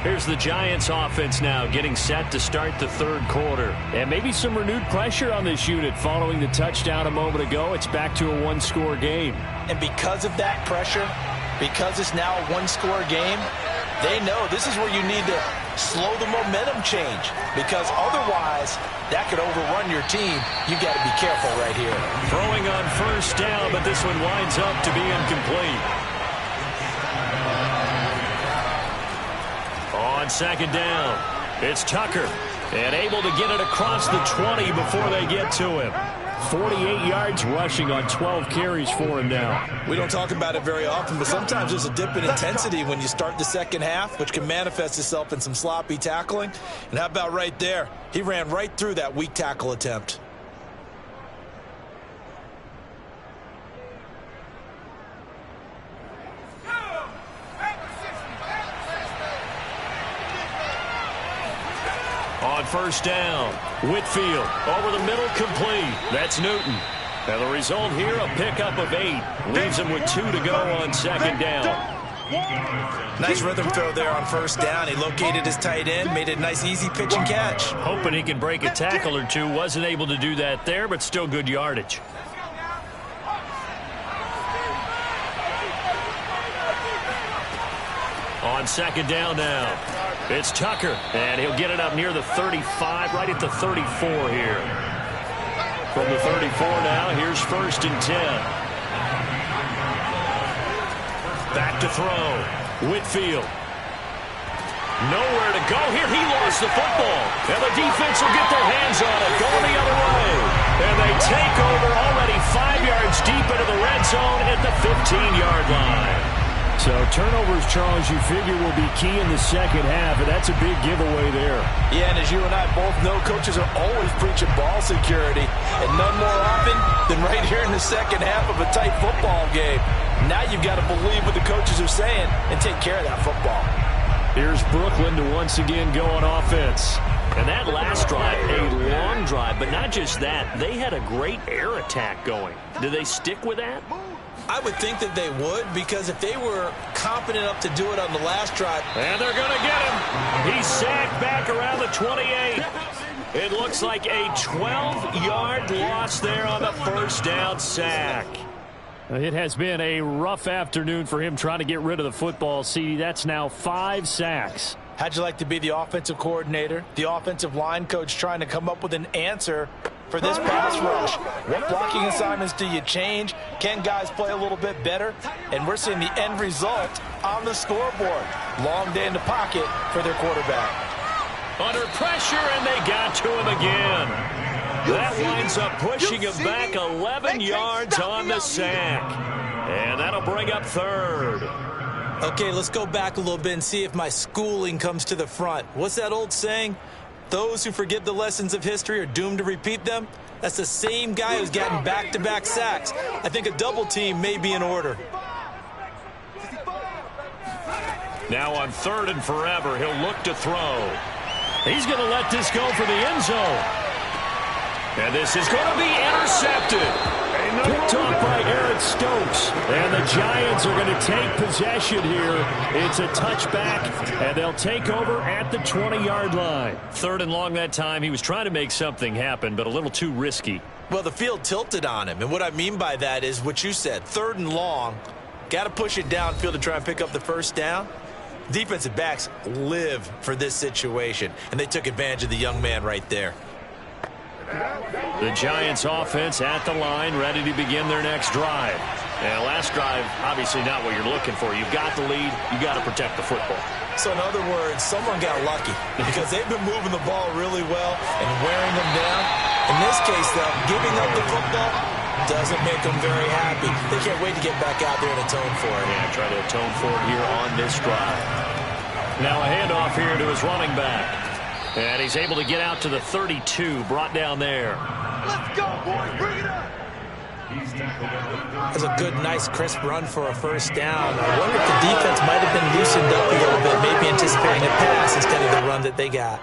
A: Here's the Giants offense now getting set to start the 3rd quarter.
C: And maybe some renewed pressure on this unit following the touchdown a moment ago. It's back to a 1-score game.
B: And because of that pressure, because it's now a 1-score game, they know this is where you need to slow the momentum change, because otherwise that could overrun your team. You got to be careful right here.
A: Throwing on 1st down, but this one winds up to be incomplete. On 2nd down, it's Tucker, and able to get it across the 20 before they get to him.
C: 48 yards rushing on 12 carries for him now.
B: We don't talk about it very often, but sometimes there's a dip in intensity when you start the second half, which can manifest itself in some sloppy tackling. And how about right there? He ran right through that weak tackle attempt.
A: On 1st down, Whitfield over the middle, complete. That's Newton. And the result here, a pickup of 8. Leaves him with 2 to go on 2nd down.
B: Nice rhythm throw there on 1st down. He located his tight end, made it a nice easy pitch and catch.
A: Hoping he can break a tackle or 2. Wasn't able to do that there, but still good yardage. On 2nd down now, it's Tucker, and he'll get it up near the 35, right at the 34 here. From the 34 now, here's 1st and 10. Back to throw, Whitfield. Nowhere to go here. He lost the football, and the defense will get their hands on it, going the other way. And they take over already 5 yards deep into the red zone at the 15-yard line.
C: So turnovers, Charles, you figure will be key in the second half, and that's a big giveaway there.
B: Yeah, and as you and I both know, coaches are always preaching ball security, and none more often than right here in the second half of a tight football game. Now you've got to believe what the coaches are saying and take care of that football.
C: Here's Brooklyn to once again go on offense.
A: And that last drive, a long drive, but not just that. They had a great air attack going. Do they stick with that?
B: I would think that they would, because if they were confident enough to do it on the last drive.
A: And they're going to get him. He's sacked back around the 28. It looks like a 12-yard loss there on the 1st down sack.
C: It has been a rough afternoon for him trying to get rid of the football, CD. That's now 5 sacks.
B: How'd you like to be the offensive coordinator, the offensive line coach, trying to come up with an answer for this pass rush? What blocking assignments do you change? Can guys play a little bit better? And we're seeing the end result on the scoreboard. Long day in the pocket for their quarterback.
A: Under pressure, and they got to him again. That winds up pushing him back 11 yards on the sack. And that'll bring up 3rd.
B: Okay, let's go back a little bit and see if my schooling comes to the front. What's that old saying? Those who forget the lessons of history are doomed to repeat them. That's the same guy who's gotten back-to-back sacks. I think a double team may be in order.
C: Now on 3rd and forever, he'll look to throw. He's going to let this go for the end zone. And this is going to be intercepted. Picked off by Eric Stokes. And the Giants are going to take possession here. It's a touchback, and they'll take over at the 20-yard line. 3rd and long that time. He was trying to make something happen, but a little too risky.
B: Well, the field tilted on him, and what I mean by that is what you said. 3rd and long, got to push it downfield to try and pick up the first down. Defensive backs live for this situation, and they took advantage of the young man right there.
C: The Giants offense at the line, ready to begin their next drive. And last drive, obviously not what you're looking for. You've got the lead. You've got to protect the football.
B: So in other words, someone got lucky because they've been moving the ball really well and wearing them down. In this case, though, giving up the football doesn't make them very happy. They can't wait to get back out there and atone for it.
C: Yeah, try to atone for it here on this drive. Now a handoff here to his running back. And he's able to get out to the 32, brought down there.
E: Let's go, boys. Bring it up.
B: That's a good, nice, crisp run for a first down. I wonder if the defense might have been loosened up a little bit, maybe anticipating a pass instead of the run that they got.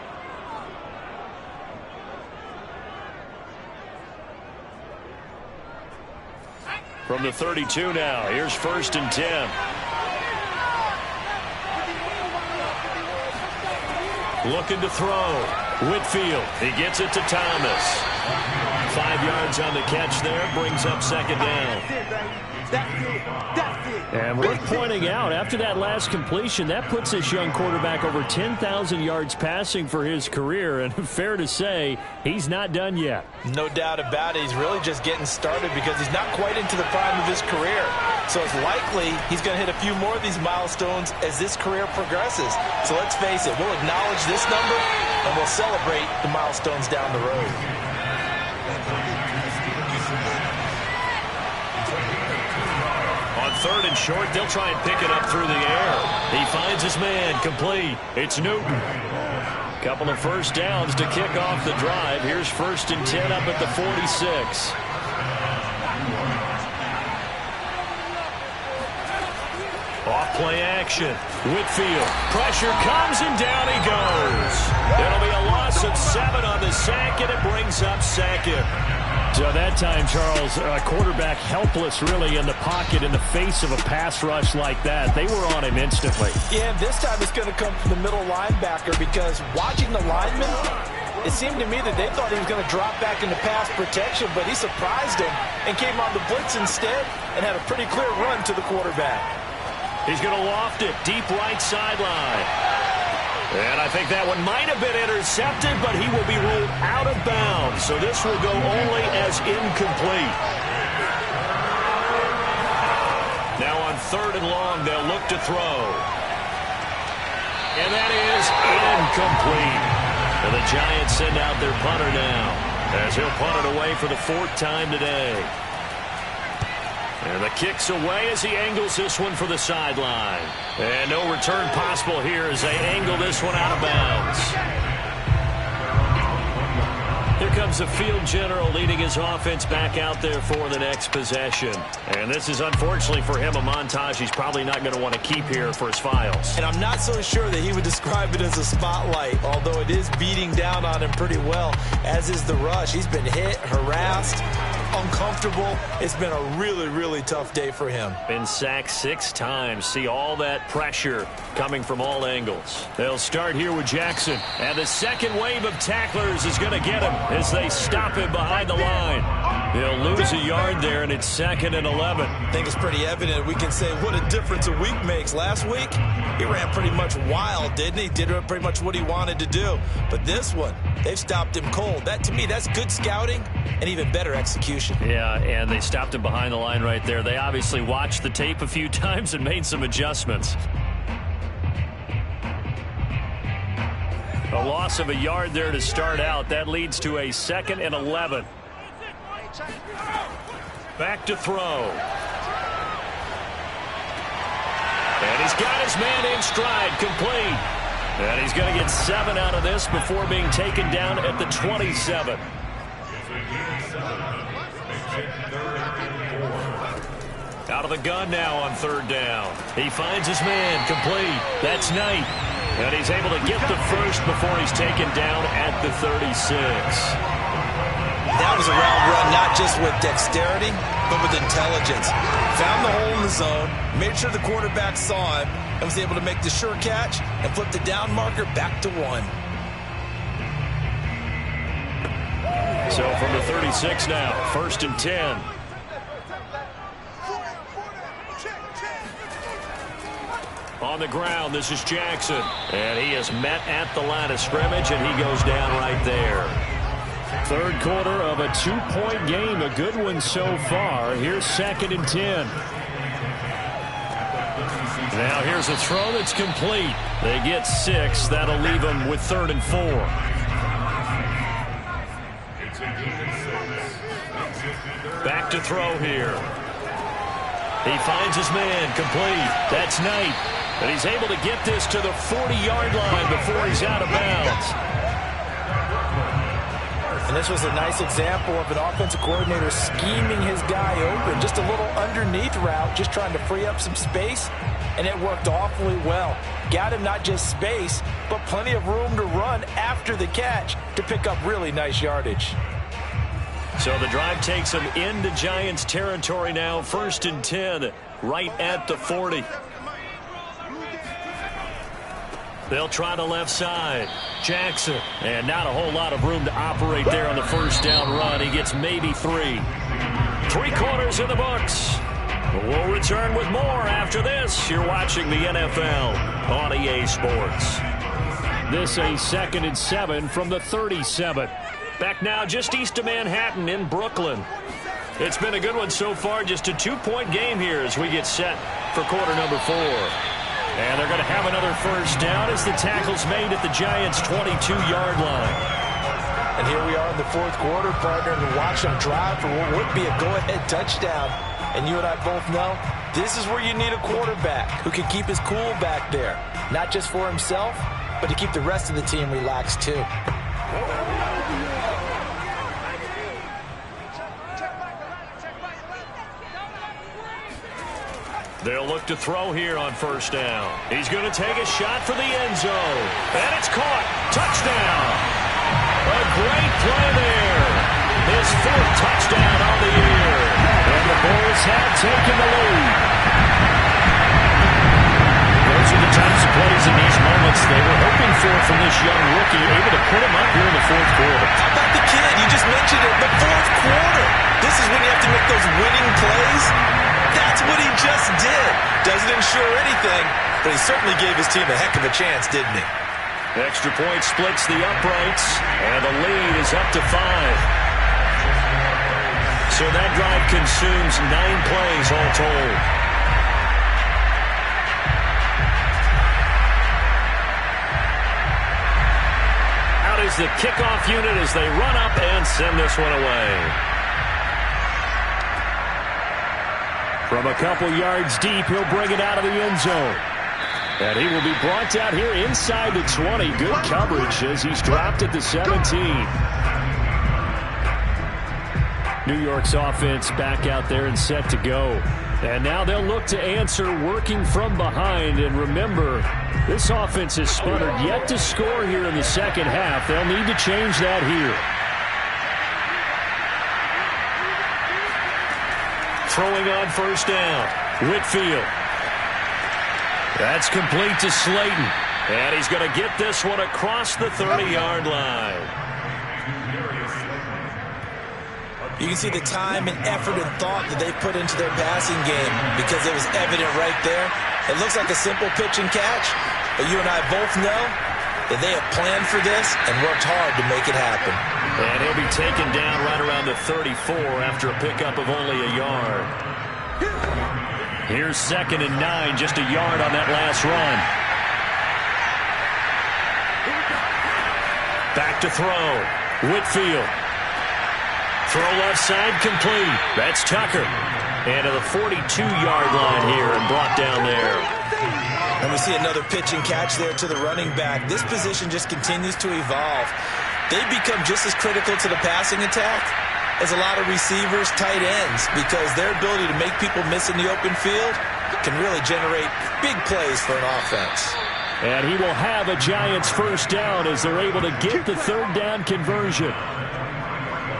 C: From the 32 now, here's 1st and 10. Looking to throw. Whitfield, he gets it to Thomas. 5 yards on the catch there, brings up 2nd down.
E: That's it.
C: And worth pointing out, after that last completion, that puts this young quarterback over 10,000 yards passing for his career. And fair to say, he's not done yet.
B: No doubt about it. He's really just getting started because he's not quite into the prime of his career. So it's likely he's going to hit a few more of these milestones as this career progresses. So let's face it, we'll acknowledge this number and we'll celebrate the milestones down the road. On 3rd and short, they'll try and pick it up through the air. He finds his man, complete. It's Newton. Couple of first downs to kick off the drive. Here's 1st and 10 up at the 46. Off play action. Whitfield. Pressure comes and down he goes. It'll be a loss of 7 on the sack, and it brings up 2nd. So that time, Charles, a quarterback helpless really in the pocket in the face of a pass rush like that. They were on him instantly. Yeah, this time it's going to come from the middle linebacker because watching the lineman, it seemed to me that they thought he was going to drop back into pass protection, but he surprised him and came on the blitz instead and had a pretty clear run to the quarterback. He's going to loft it deep right sideline. And I think that one might have been intercepted, but he will be ruled out of bounds. So this will go only as incomplete. Now on 3rd and long, they'll look to throw. And that is incomplete. And the Giants send out their punter now, as he'll punt it away for the 4th time today. And the kick's away as he angles this one for the sideline. And no return possible here as they angle this one out of bounds. Here comes the field general leading his offense back out there for the next possession. And this is, unfortunately for him, a montage he's probably not going to want to keep here for his files. And I'm not so sure that he would describe it as a spotlight, although it is beating down on him pretty well, as is the rush. He's been hit, harassed, uncomfortable. It's been a really, really tough day for him. Been sacked 6 times. See all that pressure coming from all angles. They'll start here with Jackson. And the second wave of tacklers is going to get him as they stop him behind the line. They'll lose a yard there, and it's 2nd and 11. I think it's pretty evident. We can say what a difference a week makes. Last week, he ran pretty much wild, didn't he? Did pretty much what he wanted to do. But this one, they've stopped him cold. That, to me, that's good scouting and even better execution. Yeah, and they stopped him behind the line right there. They obviously watched the tape a few times and made some adjustments. A loss of a yard there to start out. That leads to a 2nd and 11. Back to throw. And he's
A: He's got his man in stride, complete. And he's going to get 7 out of this before being taken down at the 27. Out of the gun now on 3rd down. He finds his man, complete. That's Knight. And he's able to get the first before he's taken down at the 36.
B: That was a route run, not just with dexterity, but with intelligence. Found the hole in the zone, made sure the quarterback saw him, and was able to make the sure catch and flip the down marker back to 1.
A: So from the 36 now, 1st and 10. On the ground, this is Jackson. And he is met at the line of scrimmage, and he goes down right there. 3rd quarter of a 2-point game, a good one so far. Here's 2nd and 10. Now here's a throw that's complete. They get 6. That'll leave them with 3rd and 4. Back to throw here. He finds his man, complete. That's Knight. And he's able to get this to the 40-yard line before he's out of bounds.
B: And this was a nice example of an offensive coordinator scheming his guy open. Just a little underneath route, just trying to free up some space, and it worked awfully well. Got him not just space, but plenty of room to run after the catch to pick up really nice yardage.
A: So the drive takes him into Giants territory now. 1st and 10, right at the 40. They'll try the left side. Jackson. And not a whole lot of room to operate there on the 1st down run. He gets maybe 3. 3 quarters in the books. We'll return with more after this. You're watching the NFL on EA Sports. This a 2nd and 7 from the 37. Back now just east of Manhattan in Brooklyn. It's been a good one so far. Just a 2-point game here as we get set for quarter number 4. And they're going to have another 1st down as the tackle's made at the Giants' 22-yard line.
B: And here we are in the 4th quarter, partner, and watch them drive for what would be a go-ahead touchdown. And you and I both know this is where you need a quarterback who can keep his cool back there. Not just for himself, but to keep the rest of the team relaxed too.
A: They'll look to throw here on 1st down. He's going to take a shot for the end zone. And it's caught. Touchdown. A great play there. His 4th touchdown on the year. And the Bulls have taken the lead. Those are the types of plays in these moments they were hoping for from this young rookie, able to put him up here in the 4th quarter.
B: How about the kid? You just mentioned it. The 4th quarter. This is when you have to make those winning plays. That's what he just did. Doesn't ensure anything, but he certainly gave his team a heck of a chance, didn't he?
A: Extra point splits the uprights, and the lead is up to 5. So that drive consumes 9 plays all told. Out is the kickoff unit as they run up and send this one away. From a couple yards deep, he'll bring it out of the end zone. And he will be brought out here inside the 20. Good coverage as he's dropped at the 17. New York's offense back out there and set to go. And now they'll look to answer working from behind. And remember, this offense has sputtered yet to score here in the 2nd half. They'll need to change that here. Throwing on 1st down. Whitfield. That's complete to Slayton. And he's going to get this one across the 30-yard line.
B: You can see the time and effort and thought that they put into their passing game because it was evident right there. It looks like a simple pitch and catch, but you and I both know that they have planned for this and worked hard to make it happen.
A: And he'll be taken down right around the 34 after a pickup of only a yard. Here's 2nd and 9, just a yard on that last run. Back to throw. Whitfield. Throw left side complete. That's Tucker. And to the 42-yard line here and brought down there.
B: see another pitch and catch there to the running back. This position just continues to evolve. They become just as critical to the passing attack as a lot of receivers, tight ends, because their ability to make people miss in the open field can really generate big plays for an offense.
C: And he will have a Giants first down as they're able to get the third down conversion.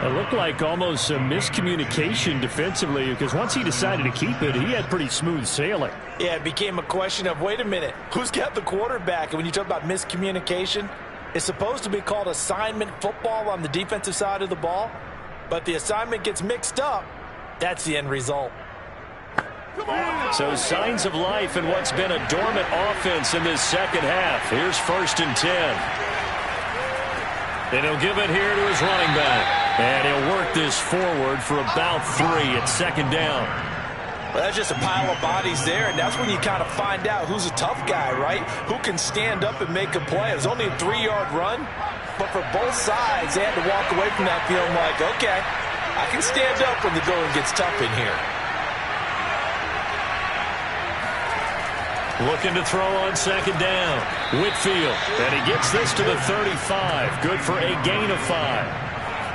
C: It looked like almost a miscommunication defensively, because once he decided to keep it, he had pretty smooth sailing.
B: Yeah, it became a question of, wait a minute, who's got the quarterback? And when you talk about miscommunication, it's supposed to be called assignment football on the defensive side of the ball, but the assignment gets mixed up. That's the end result.
C: So signs of life in what's been a dormant offense in this second half. Here's 1st and 10. And he'll give it here to his running back. And he'll work this forward for about 3 at 2nd down.
B: Well, that's just a pile of bodies there, and that's when you kind of find out who's a tough guy, right? Who can stand up and make a play. It was only a 3-yard run, but for both sides, they had to walk away from that feeling like, okay, I can stand up when the going gets tough in here.
C: Looking to throw on 2nd down. Whitfield, and he gets this to the 35. Good for a gain of 5.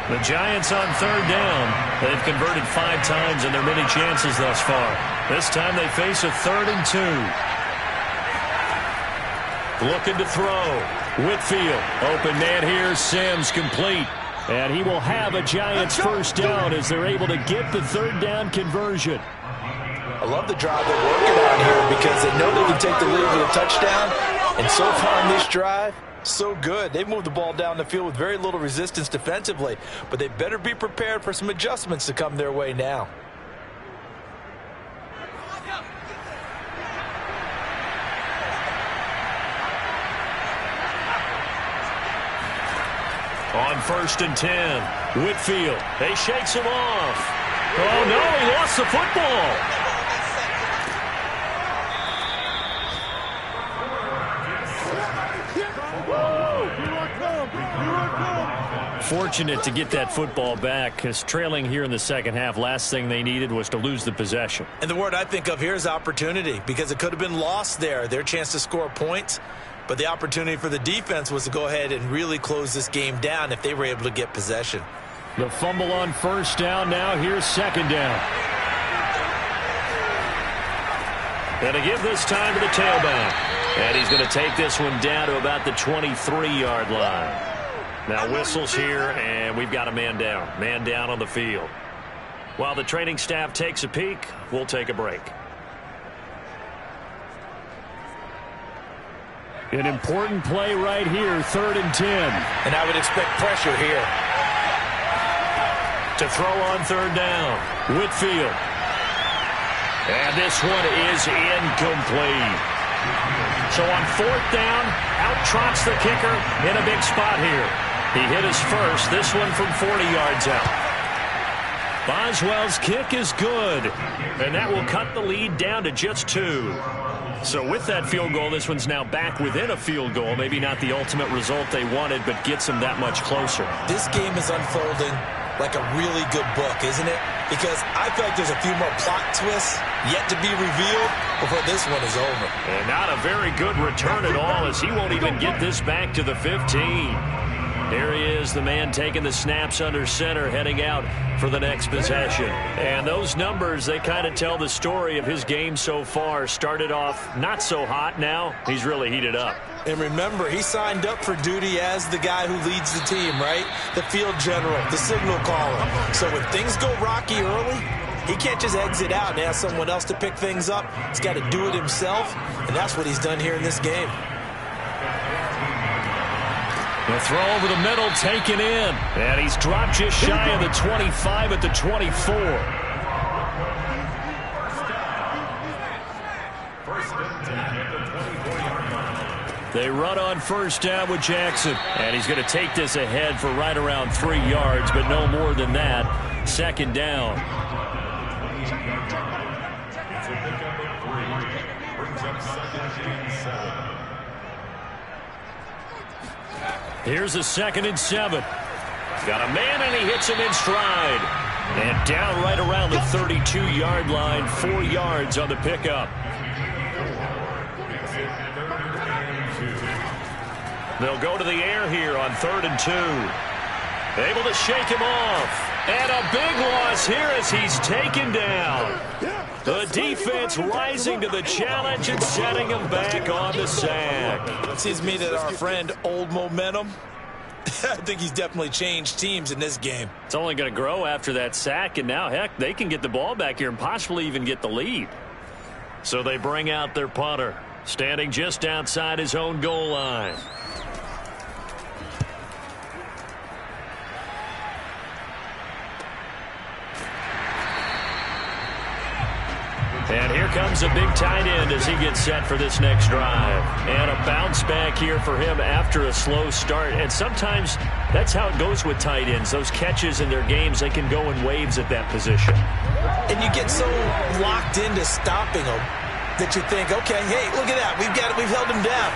C: The Giants on 3rd down. They've converted 5 times in their many chances thus far. This time they face a 3rd and 2. Looking to throw. Whitfield, open man here. Sims complete. And he will have a Giants first down as they're able to get the 3rd down conversion.
B: I love the drive they're working on here because they know they can take the lead with a touchdown. And so far in this drive, so good. They've moved the ball down the field with very little resistance defensively, but they better be prepared for some adjustments to come their way now.
C: On 1st and 10, Whitfield. They shakes him off. Oh, no, he lost the football. Fortunate to get that football back, because trailing here in the second half, last thing they needed was to lose the possession.
B: And the word I think of here is opportunity, because it could have been lost there, their chance to score points. But the opportunity for the defense was to go ahead and really close this game down if they were able to get possession.
C: The fumble on 1st down. Now here's 2nd down. And to give this time to the tailback. And he's going to take this one down to about the 23-yard line. Now whistles here, and we've got a man down. Man down on the field. While the training staff takes a peek, we'll take a break. An important play right here, 3rd and 10.
B: And I would expect pressure here.
C: To throw on 3rd down, Whitfield. And this one is incomplete. So on 4th down, out trots the kicker in a big spot here. He hit his first, this one from 40 yards out. Boswell's kick is good, and that will cut the lead down to just 2. So with that field goal, this one's now back within a field goal. Maybe not the ultimate result they wanted, but gets them that much closer.
B: This game is unfolding like a really good book, isn't it? Because I feel like there's a few more plot twists yet to be revealed before this one is over.
C: And not a very good return at all, as he won't even get this back to the 15. There he is, the man taking the snaps under center, heading out for the next possession. And those numbers, they kind of tell the story of his game so far. Started off not so hot, now he's really heated up.
B: And remember, he signed up for duty as the guy who leads the team, right? The field general, the signal caller. So when things go rocky early, he can't just exit out and ask someone else to pick things up. He's got to do it himself, and that's what he's done here in this game.
C: The throw over the middle, taken in. And he's dropped just shy of the 25 at the 24. They run on 1st down with Jackson. And he's going to take this ahead for right around 3 yards, but no more than that. 2nd down. Here's a 2nd and 7. Got a man, and he hits him in stride. And down right around the 32-yard line, 4 yards on the pickup.
A: They'll go to the air here on 3rd and 2. Able to shake him off. And a big loss here as he's taken down. The defense rising to the challenge and setting him back on the sack.
B: It seems to me that our friend Old Momentum, I think he's definitely changed teams in this game.
A: It's only going to grow after that sack, and now, heck, they can get the ball back here and possibly even get the lead. So they bring out their punter, standing just outside his own goal line. And here comes a big tight end as he gets set for this next drive. And a bounce back here for him after a slow start. And sometimes that's how it goes with tight ends. Those catches in their games, they can go in waves at that position.
B: And you get so locked into stopping them that you think, okay, hey, look at that. We've held him down.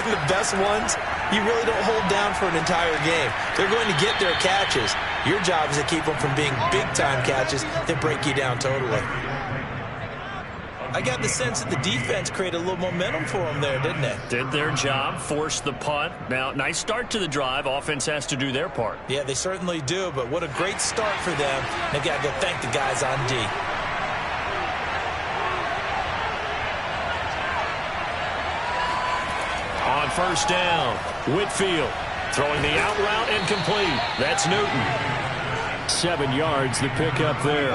B: And the best ones, you really don't hold down for an entire game. They're going to get their catches. Your job is to keep them from being big-time catches that break you down totally. I got the sense that the defense created a little momentum for them there, didn't it?
A: Did their job, forced the punt. Now, nice start to the drive. Offense has to do their part.
B: Yeah, they certainly do, but what a great start for them. They've got to go thank the guys on D.
A: On 1st down, Whitfield throwing the out route incomplete. That's Newton.
C: 7 yards, the pickup there.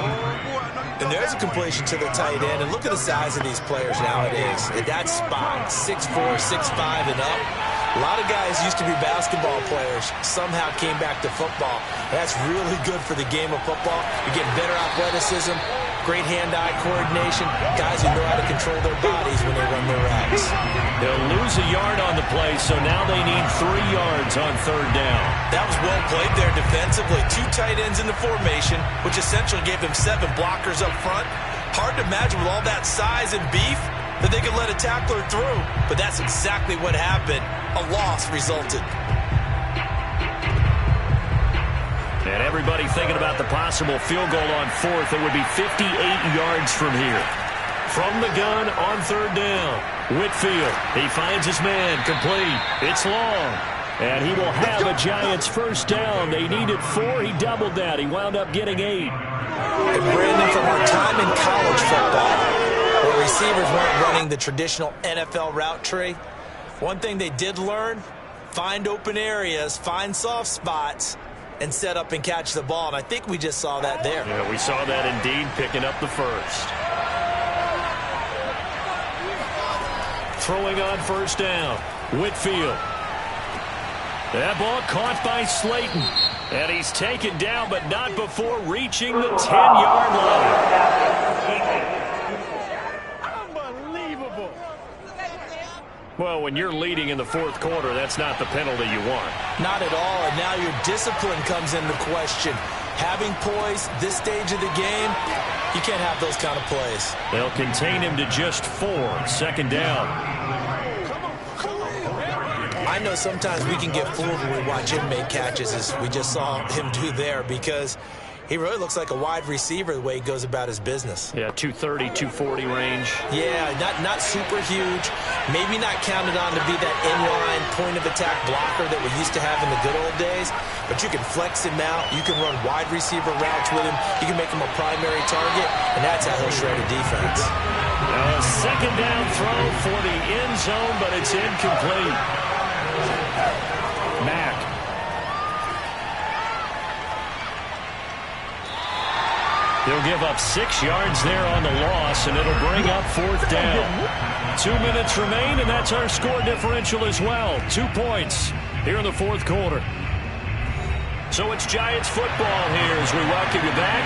B: And there's a completion to the tight end. And look at the size of these players nowadays. At that spot, 6'4", 6'5", and up. A lot of guys used to be basketball players, somehow came back to football. That's really good for the game of football. You get better athleticism, great hand-eye coordination, guys who know how to control their bodies when they run their routes.
A: They'll lose a yard on the play, so now they need 3 yards on 3rd down.
B: That was well played there defensively. 2 tight ends in the formation, which essentially gave them 7 blockers up front. Hard to imagine with all that size and beef that they could let a tackler through. But that's exactly what happened. A loss resulted.
A: And everybody thinking about the possible field goal on 4th. It would be 58 yards from here. From the gun on 3rd down. Whitfield, he finds his man, complete. It's long. And he will have a Giants 1st down. They needed 4. He doubled that. He wound up getting 8.
B: And Brandon, from our time in college football, where receivers weren't running the traditional NFL route tree, one thing they did learn, find open areas, find soft spots, and set up and catch the ball. And I think we just saw that there.
A: Yeah, we saw that indeed, picking up the 1st. Throwing on 1st down, Whitfield. That ball caught by Slayton. And he's taken down, but not before reaching the 10-yard line.
E: Unbelievable.
B: Well, when you're leading in the 4th quarter, that's not the penalty you want. Not at all, and now your discipline comes into question. Having poise this stage of the game, you can't have those kind of plays. They'll contain him to just 4, 2nd down. I know sometimes we can get fooled when we watch him make catches, as we just saw him do there, because he really looks like a wide receiver the way he goes about his business. Yeah, 230, 240 range. Yeah, not super huge. Maybe not counted on to be that inline point-of-attack blocker that we used to have in the good old days, but you can flex him out. You can run wide receiver routes with him. You can make him a primary target, and that's how he'll shred a defense. A 2nd down throw for the end zone, but it's incomplete. Mack. They'll give up 6 yards there on the loss, and it'll bring up 4th down. 2 minutes remain, and that's our score differential as well. 2 points here in the 4th quarter. So it's Giants football here as we welcome you back.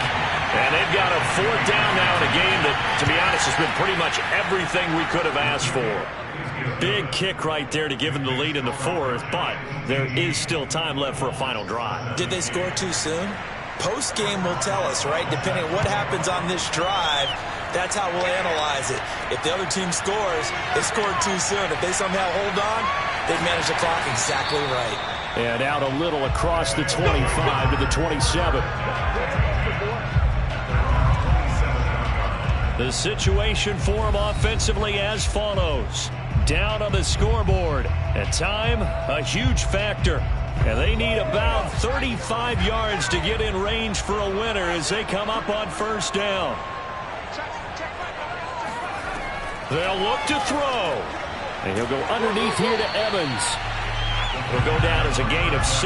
B: And they've got a 4th down now in a game that, to be honest, has been pretty much everything we could have asked for. Big kick right there to give them the lead in the 4th, but there is still time left for a final drive. Did they score too soon? Post-game will tell us, right? Depending on what happens on this drive, that's how we'll analyze it. If the other team scores, they scored too soon. If they somehow hold on, they've managed the clock exactly right. And out a little across the 25 to the 27. The situation for them offensively as follows.
C: down on the scoreboard. And time, a huge factor. And they need about 35 yards to get in range for a winner as they come up on first down. They'll look to throw. And he'll go underneath here to Evans. He'll go down as a gain of 6.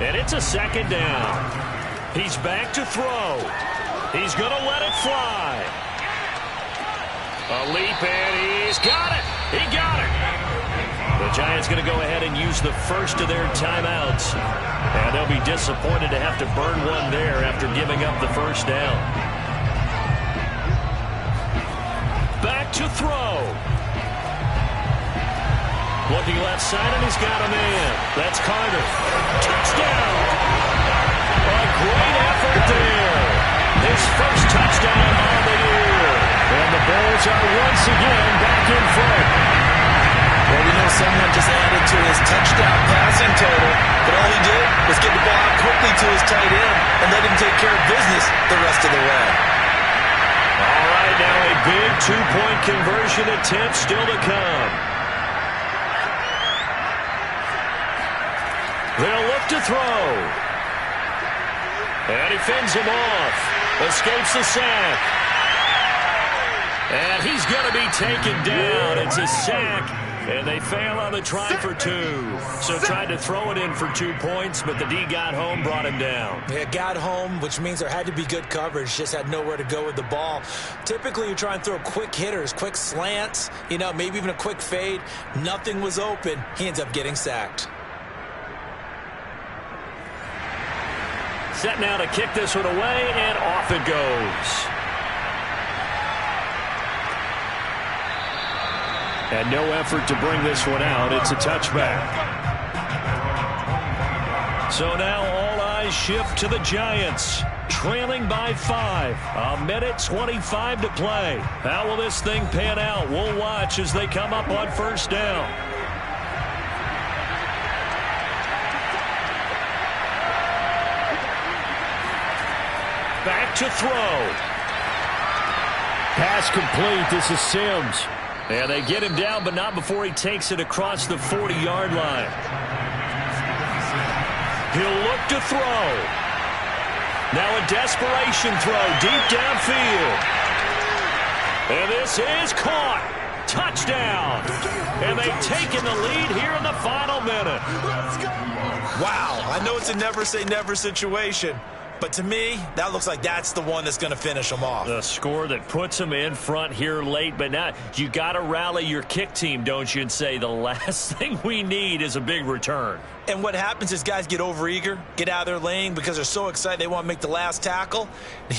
C: And it's a second down. He's back to throw. He's going to let it fly. A leap, and he's got it. He got it. The Giants going to go ahead and use the first of their timeouts. And they'll be disappointed to have to burn one there after giving up the first down. Back to throw. Looking left side, and he's got a man. That's Carter. Touchdown. A great effort there. His first touchdown on the year. And the Bulls are once again back in front.
B: Well, we know someone just added to his touchdown passing total, but all he did was get the ball out quickly to his tight end and let him take care of business the rest of the way.
C: All right, now a big two-point conversion attempt still to come. They'll look to throw. And he fends him off. Escapes the sack. And he's going to be taken down. It's a sack. And they fail on the try for 2. So tried to throw it in for 2 points, but the D got home, brought him down.
B: Yeah, got home, which means there had to be good coverage. Just had nowhere to go with the ball. Typically, you try and throw quick hitters, quick slants, maybe even a quick fade. Nothing was open. He ends up getting sacked.
C: Set now to kick this one away, and off it goes. And no effort to bring this one out. It's a touchback. So now all eyes shift to the Giants, trailing by 5. 1:25 to play. How will this thing pan out? We'll watch as they come up on first down. Back to throw. Pass complete. This is Sims. And they get him down, but not before he takes it across the 40-yard line. He'll look to throw. Now a desperation throw deep downfield. And this is caught. Touchdown. And they've taken the lead here in the final minute.
B: Wow, I know it's a never-say-never situation. But to me, that looks like that's the one that's going to finish them off.
C: The score that puts them in front here late, but now you got to rally your kick team, don't you, and say the last thing we need is a big return.
B: And what happens is guys get overeager, get out of their lane because they're so excited they want to make the last tackle.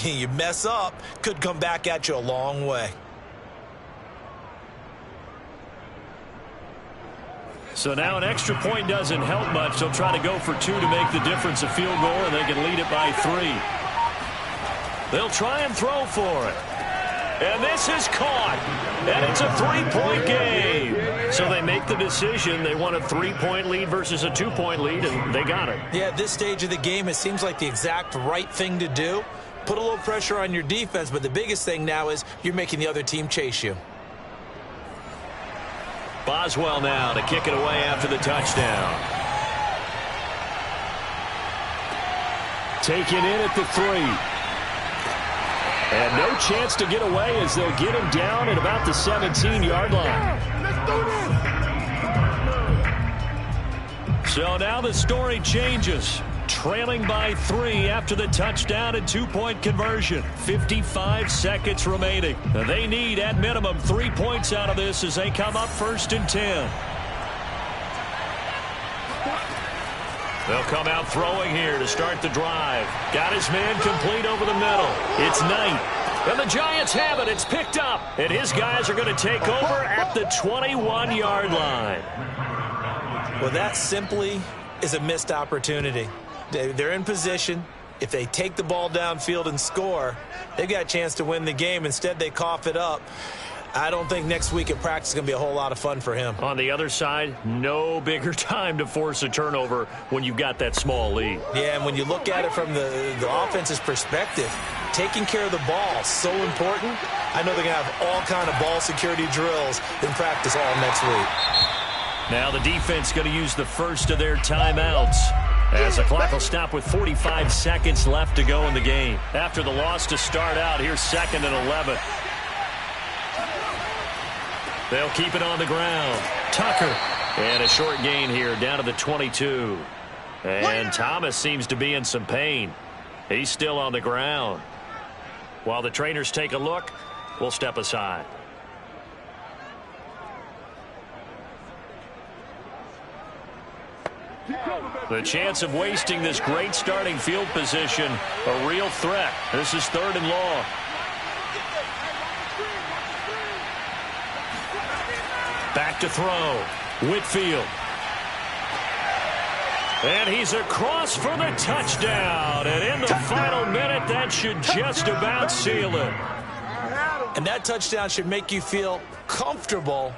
B: You mess up, could come back at you a long way.
C: So now an extra point doesn't help much. They'll try to go for 2 to make the difference a field goal, and they can lead it by 3. They'll try and throw for it. And this is caught. And it's a 3-point game. So they make the decision. They want a 3-point lead versus a 2-point lead, and they got it.
B: Yeah, at this stage of the game, it seems like the exact right thing to do. Put a little pressure on your defense, but the biggest thing now is you're making the other team chase you.
C: Boswell now to kick it away after the touchdown. Taken in at the 3. And no chance to get away as they'll get him down at about the 17-yard line. So now the story changes. Trailing by 3 after the touchdown and 2-point conversion. 55 seconds remaining. They need, at minimum, 3 points out of this as they come up 1st and 10. They'll come out throwing here to start the drive. Got his man complete over the middle. It's Knight. And the Giants have it. It's picked up. And his guys are going to take over at the 21-yard line.
B: Well, that simply is a missed opportunity. They're in position. If they take the ball downfield and score, they've got a chance to win the game. Instead, they cough it up. I don't think next week at practice is going to be a whole lot of fun for him.
C: On the other side, no bigger time to force a turnover when you've got that small lead.
B: Yeah, and when you look at it from the offense's perspective, taking care of the ball, so important. I know they're going to have all kind of ball security drills in practice all next week.
C: Now the defense going to use the first of their timeouts, as the clock will stop with 45 seconds left to go in the game. After the loss to start out, here's 2nd and 11. They'll keep it on the ground. Tucker. And a short gain here down to the 22. And Thomas seems to be in some pain. He's still on the ground. While the trainers take a look, we'll step aside. The chance of wasting this great starting field position, a real threat. This is 3rd and long. Back to throw. Whitfield. And he's across for the touchdown. And in the final minute, that should just about seal it.
B: And that touchdown should make you feel comfortable.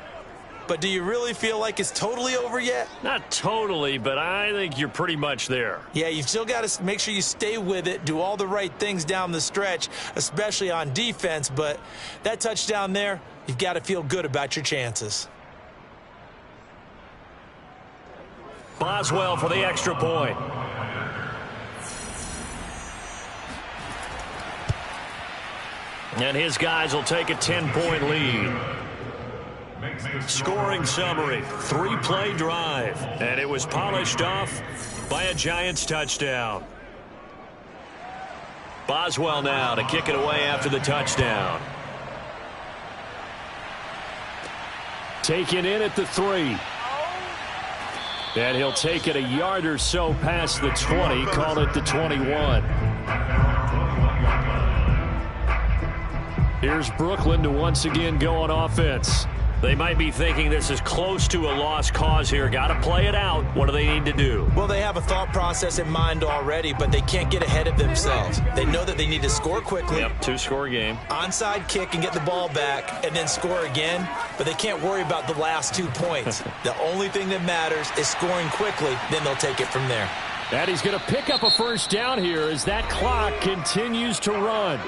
B: But do you really feel like it's totally over yet?
C: Not totally, but I think you're pretty much there.
B: Yeah, you've still got to make sure you stay with it, do all the right things down the stretch, especially on defense. But that touchdown there, you've got to feel good about your chances.
C: Boswell for the extra point. And his guys will take a 10-point lead. Scoring summary, 3-play drive. And it was polished off by a Giants touchdown. Boswell now to kick it away after the touchdown. Taken in at the 3. And he'll take it a yard or so past the 20, call it the 21. Here's Brooklyn to once again go on offense. They might be thinking this is close to a lost cause here. Got to play it out. What do they need to do?
B: Well, they have a thought process in mind already, but they can't get ahead of themselves. They know that they need to score quickly.
C: Yep, 2-score game.
B: Onside kick and get the ball back and then score again, but they can't worry about the last 2 points. The only thing that matters is scoring quickly, then they'll take it from there.
C: And he's going to pick up a first down here as that clock continues to run.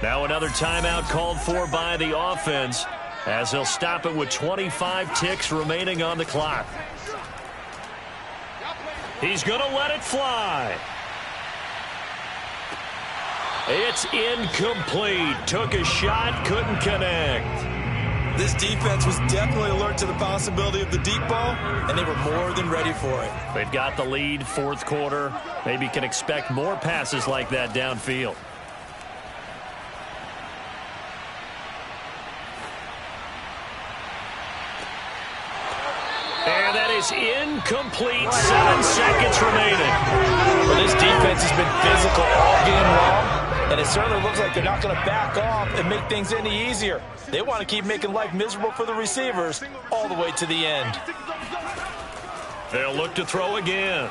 C: Now another timeout called for by the offense, as they'll stop it with 25 ticks remaining on the clock. He's going to let it fly. It's incomplete. Took a shot, couldn't connect.
B: This defense was definitely alert to the possibility of the deep ball, and they were more than ready for it.
C: They've got the lead, 4th quarter. Maybe can expect more passes like that downfield. And that is incomplete. 7 seconds remaining.
B: Well, this defense has been physical all game long, and it certainly looks like they're not going to back off and make things any easier. They want to keep making life miserable for the receivers all the way to the end.
C: They'll look to throw again.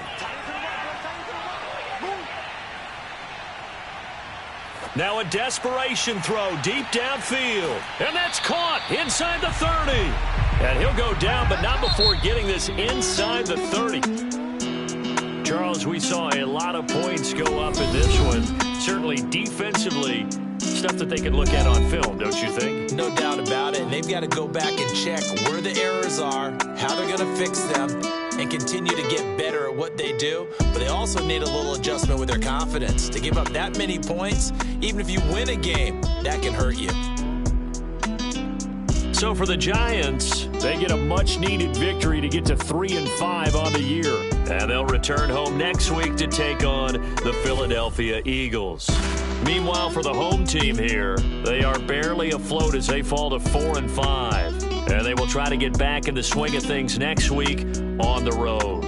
C: Now a desperation throw deep downfield. And that's caught inside the 30. And he'll go down, but not before getting this inside the 30. Charles, we saw a lot of points go up in this one. Certainly defensively, stuff that they can look at on film, don't you think?
B: No doubt about it. And they've got to go back and check where the errors are, how they're going to fix them, and continue to get better at what they do. But they also need a little adjustment with their confidence. To give up that many points, even if you win a game, that can hurt you.
C: So for the Giants, they get a much-needed victory to get to 3-5 on the year. And they'll return home next week to take on the Philadelphia Eagles. Meanwhile, for the home team here, they are barely afloat as they fall to 4-5. And they will try to get back in the swing of things next week on the road.